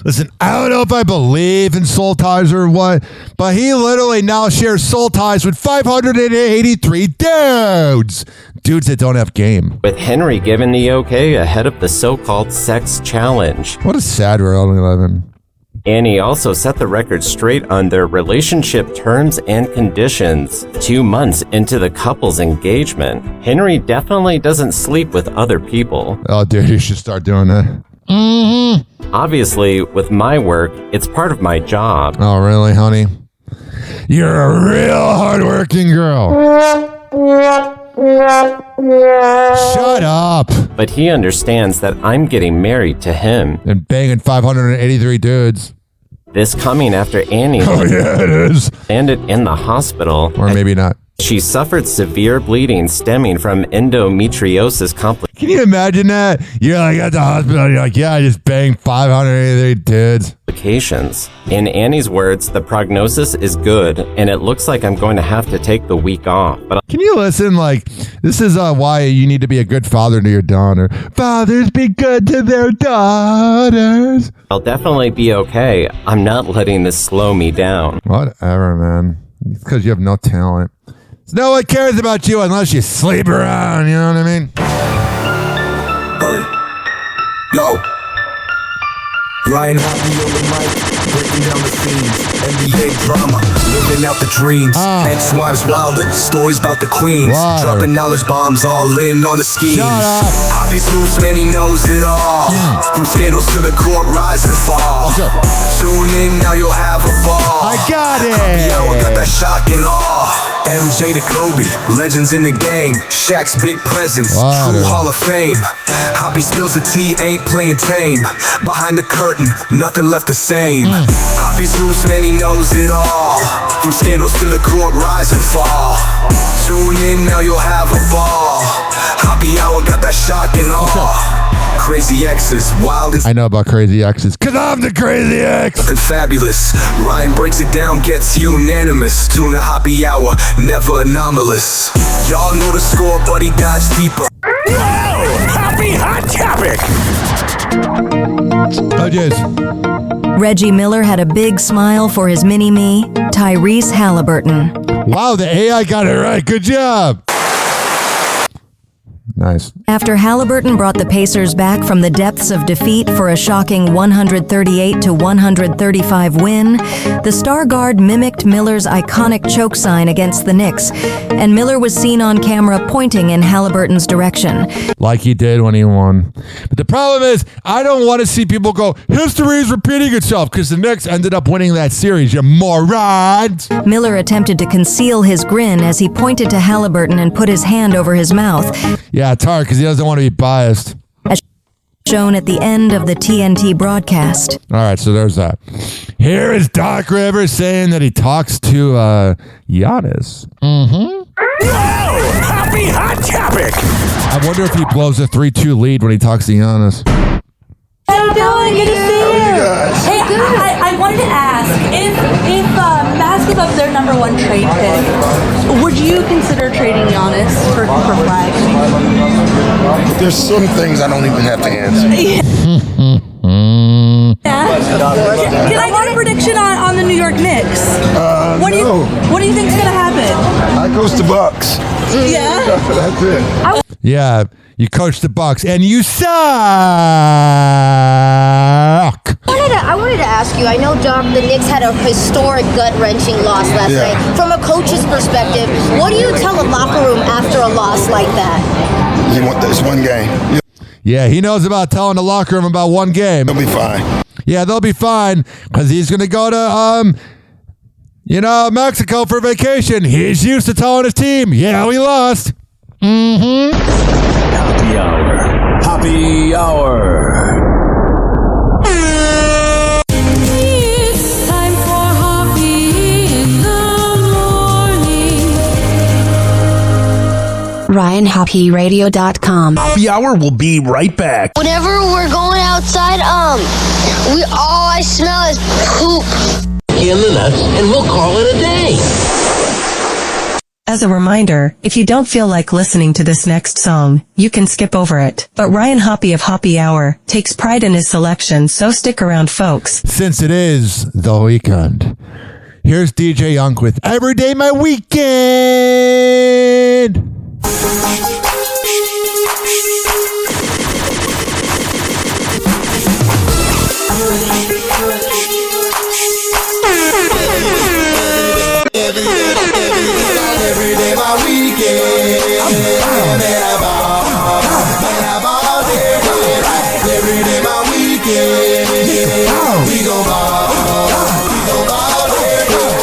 Listen, I don't know if I believe in soul ties or what, but he literally now shares soul ties with 583 dudes. Dudes that don't have game. With Henry given the okay ahead of the so-called sex challenge. What a sad world we live in. Annie also set the record straight on their relationship terms and conditions 2 months into the couple's engagement. Henry definitely doesn't sleep with other people. Oh, dude, you should start doing that. Mm-hmm. Obviously, with my work, it's part of my job. Oh, really, honey? You're a real hardworking girl. Shut up. But he understands that I'm getting married to him. And banging 583 dudes. This coming after Annie landed in the hospital. Or maybe not. She suffered severe bleeding stemming from endometriosis complications. Can you imagine that? You're like at the hospital, you're like, yeah, I just banged 583 dudes. In Annie's words, the prognosis is good, and it looks like I'm going to have to take the week off. But can you listen? Like, this is why you need to be a good father to your daughter. Fathers, be good to their daughters. I'll definitely be okay. I'm not letting this slow me down. Whatever, man. It's because you have no talent. No one cares about you unless you sleep around, you know what I mean? Yo! Ryan Hoppe on the mic, breaking down the scenes. NBA drama, living out the dreams. Ex-wives wildin', stories about the queens. Dropping knowledge bombs, all in on the schemes. Hoppe's loose, man, he knows it all. From scandals to the court, rise and fall. Tune in, now you'll have a ball. I got it! Hoppe got that shock and awe. MJ to Kobe, legends in the game. Shaq's big presence, true Hall of Fame. Hoppe spills the tea, ain't playing tame. Behind the curtain, nothing left the same. Hoppe's loose, man, he knows it all. From scandals to the court, rise and fall. Tune in, now you'll have a ball. Hoppe Hour got that shock and awe. Crazy exes, wild as I know about crazy exes, cause I'm the crazy ex. And fabulous. Ryan breaks it down, gets unanimous. Tune the Hoppe Hour, never anomalous. Y'all know the score, but he dives deeper. Hoppe Hot Topic. Reggie Miller had a big smile for his mini-me, Tyrese Halliburton. Wow, the AI got it right. Good job. Nice. After Halliburton brought the Pacers back from the depths of defeat for a shocking 138-135 win, the star guard mimicked Miller's iconic choke sign against the Knicks, and Miller was seen on camera pointing in Halliburton's direction. Like he did when he won. But the problem is, I don't want to see people go, history is repeating itself, because the Knicks ended up winning that series, you morons! Miller attempted to conceal his grin as he pointed to Halliburton and put his hand over his mouth. Yeah, it's hard because he doesn't want to be biased. As shown at the end of the TNT broadcast. All right, so there's that. Here is Doc Rivers saying that he talks to Giannis. Whoa! Hoppe Hot Topic. I wonder if he blows a 3-2 lead when he talks to Giannis. How you doing? Good to see you. Hey, I wanted to ask, if Mavs give up their number one trade pick, would you consider trading Giannis for Flag? There's some things I don't even have to answer. Can I get a prediction on the New York Knicks? What do you think's gonna happen? I goes to Bucks. Yeah. That's it. Yeah, you coach the Bucks and you suck. I wanted to ask you, I know, Doc, the Knicks had a historic gut-wrenching loss last night. From a coach's perspective, what do you tell a locker room after a loss like that? You want this one game. Yeah, he knows about telling the locker room about one game. They'll be fine. Yeah, they'll be fine because he's going to go to, Mexico for vacation. He's used to telling his team, yeah, we lost. Mm-hmm. Happy Hour. Happy Hour. It's time for Hoppe in the morning. HappyRadio.com. Happy Hour will be right back. Whenever we're going outside, all I smell is poop. In the nuts, and we'll call it a day. As a reminder, if you don't feel like listening to this next song, you can skip over it. But Ryan Hoppe of Happy Hour takes pride in his selection, so stick around, folks. Since it is the weekend, here's DJ Young with Every Day My Weekend. Every day my weekend. Every day my weekend. We gon' ball.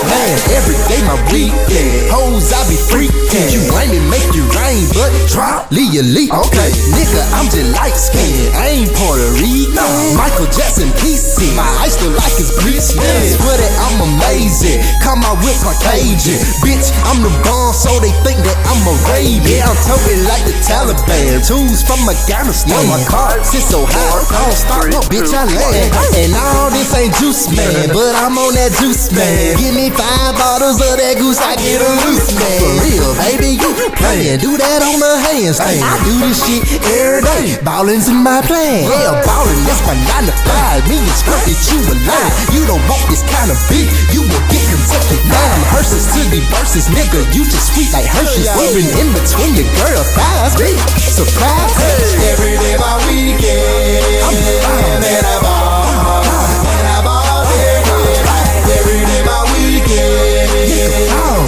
Man, every day my weekend. Hoes, I be freaking. You ain't it make you rain, but drop, leave you leak. Okay, nigga, I'm just light skinned. I ain't Puerto Rican. Michael Jackson PC. My ice still like it's grease. Swear that I'm amazing. Come out with Caucasian. Bitch, I'm the bomb, so they think that I'm a Arabian. Yeah, I'm talking like the Taliban. Tools from Afghanistan. My car sits so high, I don't stop, no, bitch, I land. And all this ain't juice, man, but I'm on that juice, man. Give me 5 bottles of that goose, I get a loose, man. For real, baby, you playing. Do that on the handstand. I do this shit every day. Ballin's in my plan. Yeah, ballin', that's my 9 to 5. Me and Skirt, you a lie. You don't want this kind of beat, you will get Kentucky. Now I'm Hearses to the verses, nigga. You just sweet like Hershey's. Moving in between your girl thighs, baby. Surprise. Every day my weekend. And I ball. Every day my weekend.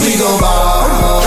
We gon' ball.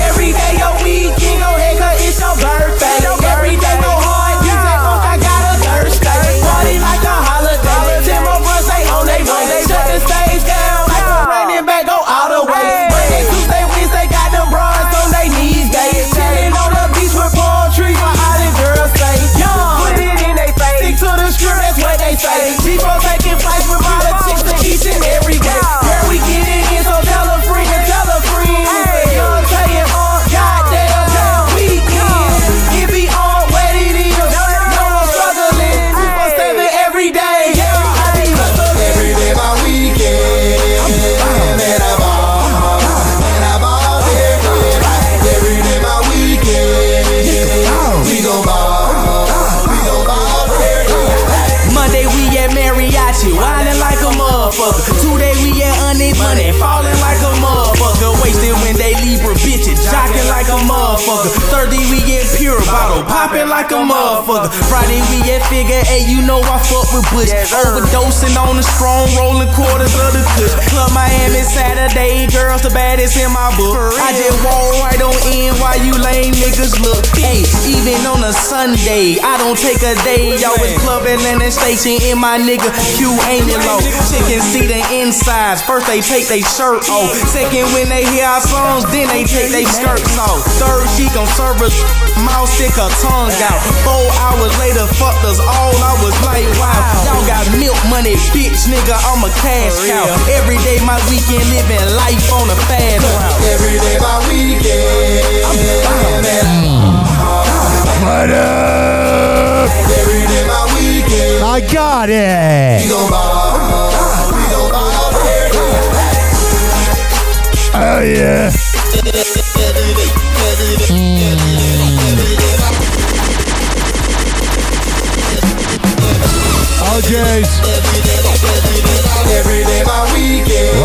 Every day your weekend, go ahead, 'cause it's your birthday. Every day go hard, you just want I got a Thursday. Party like a holiday. 10 more months, they on they way. Shut the stage down like a running back, go all the way. Monday, Tuesday, Wednesday, got them bras on they knees, gay. Chillin' on the beach with palm trees, my island girls say. Young, put it in they face. Stick to the script, that's what they say. People taking flights with politics to each and every way. Where we get it in, so tell a friend and tell a friend. Young, saying on, goddamn, weekend. It be on, what it is. No more struggling. 247 every day. I be hustling. Every day my weekend. And I ball. Every day my weekend. We gon' ball. Monday we at Mariachi, wildin' like a motherfucker. Tuesday we at Honey Money, fallin' like a motherfucker. Wasted when they Libra bitches, jockin' like a motherfucker. Thursday we get Pure Bottle, poppin' like a motherfucker. Friday we at Figure 8, you know I fuck with Bush. Overdosing on the strong, rolling quarters of the kush. Club Miami Saturday, girls the baddest in my book. I just walk right on in while you lame niggas look. Hey, even on a Sunday, I don't take a day. Y'all with Club Atlanta Station in my nigga Q ain't it low. Chicken see the insides. First they take they shirt off. Second when they hear our songs, then they take they skirts off. Third she gon' serve us, mouth stick her tongue out. 4 hours later, fucked us all. I was like, wow, y'all got milk money, bitch, nigga. I'm a cash cow. Every day my weekend, living life on a fast route. Every day my weekend. What up? Every day my weekend. I got it. We gon' ball. Oh yeah. Oh jeez. Every day my weekend.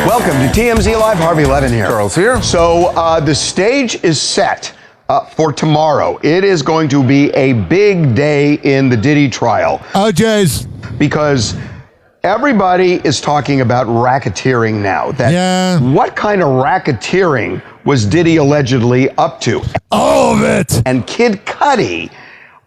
Welcome to TMZ Live. Harvey Levin here. Charles here. So the stage is set for tomorrow. It is going to be a big day in the Diddy trial. Oh, jeez. Because everybody is talking about racketeering now. What kind of racketeering was Diddy allegedly up to? All of it. And Kid Cudi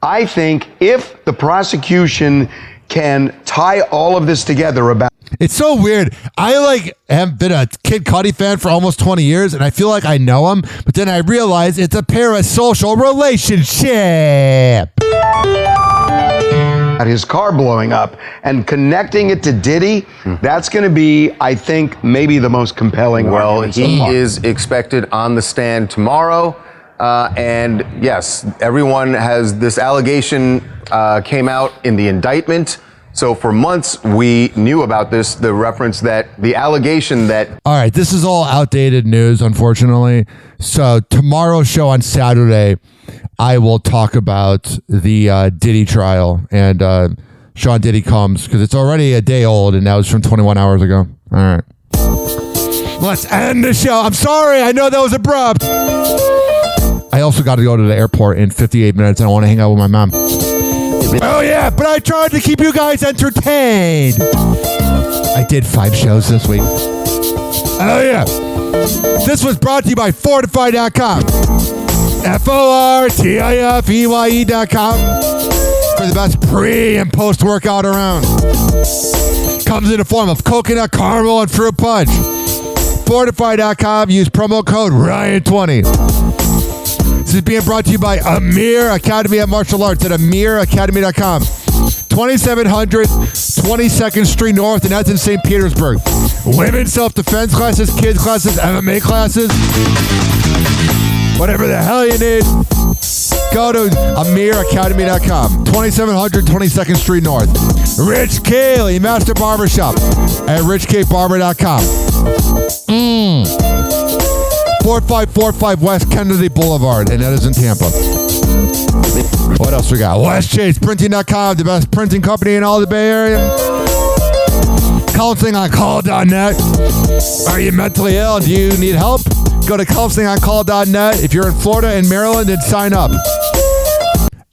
I think if the prosecution can tie all of this together about... It's so weird. I have been a Kid Cudi fan for almost 20 years, and I feel like I know him, but then I realize it's a parasocial relationship. His car blowing up and connecting it to Diddy, that's going to be, I think, maybe the most compelling. Well, he is expected on the stand tomorrow. And yes, everyone has this allegation came out in the indictment. So for months, we knew about this, the reference that the allegation that... All right, this is all outdated news, unfortunately. So tomorrow's show on Saturday, I will talk about the Diddy trial. And Sean Diddy comes, because it's already a day old, and that was from 21 hours ago. All right. Let's end the show. I'm sorry. I know that was abrupt. I also got to go to the airport in 58 minutes, and I want to hang out with my mom. Oh, yeah, but I tried to keep you guys entertained. I did 5 shows this week. Oh, yeah. This was brought to you by Fortify.com. FORTIFEYE.com for the best pre- and post-workout around. Comes in the form of coconut, caramel, and fruit punch. Fortify.com. Use promo code Ryan20. This is being brought to you by Amir Academy of Martial Arts at amiracademy.com. 2700 22nd Street North, and that's in St. Petersburg. Women's self-defense classes, kids classes, MMA classes, whatever the hell you need, go to amiracademy.com. 2700 22nd Street North. Rich Cayley, Master Barbershop at richkbarber.com. 4545 West Kennedy Boulevard, and that is in Tampa. What else we got? WestChasePrinting.com, the best printing company in all the Bay Area. CounselingOnCall.net. Are you mentally ill? Do you need help? Go to CounselingOnCall.net. If you're in Florida and Maryland, then sign up.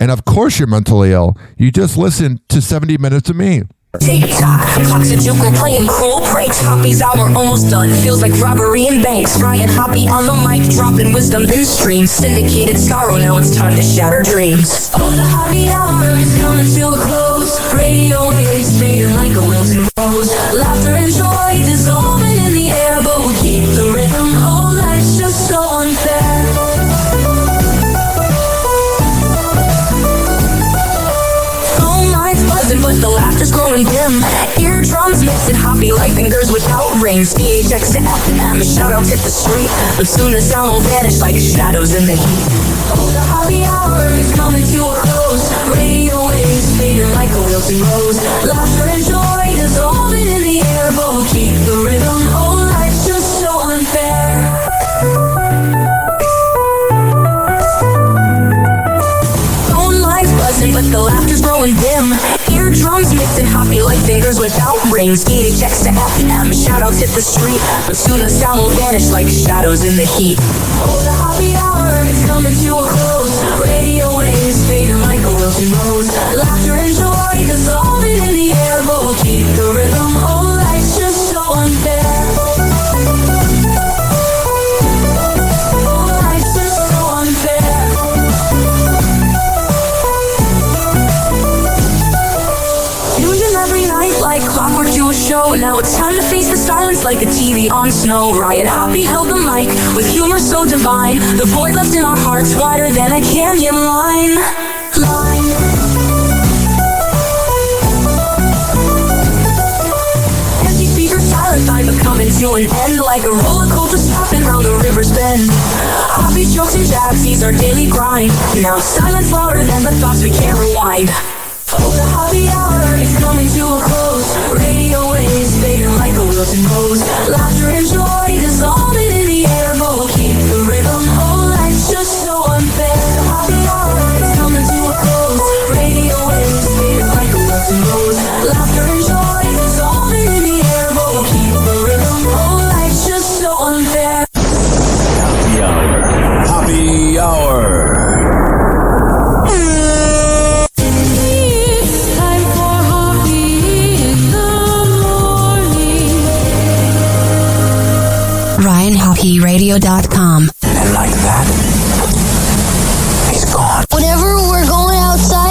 And of course you're mentally ill. You just listen to 70 Minutes of Me. TikTok, toxic joker playing cruel pranks. Hoppy's hour almost done. Feels like robbery in banks. Ryan Hoppe on the mic, dropping wisdom in streams. Syndicated sorrow, now it's time to shatter dreams. Oh, the Hoppe hour is coming to a close. Radio waves fading like a wilted rose. Laughter and joy dissolving in the air, but we'll keep the rhythm. Oh, life's just so unfair. But the laughter's growing dim. Eardrums mixing Hoppe like fingers without rings. DHX to FM, shoutouts hit the street. But soon the sound will vanish like shadows in the heat. Oh, the Hoppe hour is coming to a close. Radio waves fading like a wilted rose. Laughter and joy dissolving in the air, but we'll keep the rhythm. Oh, life's just so unfair. Phone lines buzzing, but the laughter's growing dim. Eardrums mixing Hoppe like fingers without rings. DHX to FM, shoutouts hit the street. But soon the sound will vanish like shadows in the heat. Oh, the Hoppe hour is coming to a close. Radio waves fading like a wilted rose. Laughter and joy dissolving in the air, but we'll keep the rhythm. Oh, life's just so unfair. Oh, life's just so unfair. Every night like clockwork to a show. Now it's time to face the silence like a TV on snow. Ryan Hoppe held the mic with humor so divine. The void left in our hearts wider than a canyon line. Empty speakers, silent time but coming to an end. Like a roller coaster stopping round the river's bend. Hoppe jokes and jabs, these are daily grind. Now silence louder than the thoughts we can't rewind. Oh, the Hoppe hour is coming to a close. Radio waves fading like a wilted rose. Laughter and joy dissolving in the air, but we'll keep the rhythm. Oh, life's just so unfair. The Hoppe hour is coming to a close. Radio waves fading like a wilted rose. Laughter and joy dissolving in the air, but we'll keep the rhythm. Oh, life's just so unfair. Happy Hour. Happy Hour. RyanHoppeRadio.com. And like that, he's gone. Whenever we're going outside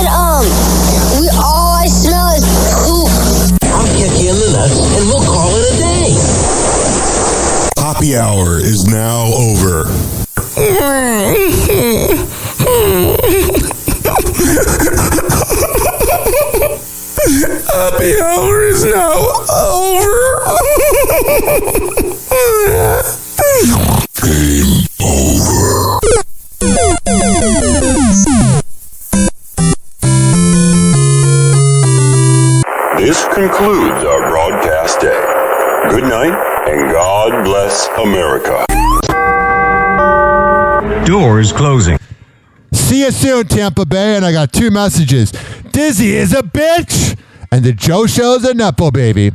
happy hour is now over. Happy hour is now over. Game over. This concludes our broadcast day. Good night, and God bless America. Doors closing. See you soon, Tampa Bay. And I got 2 messages. Dizzy is a bitch, and the Joe Show's a nepo baby.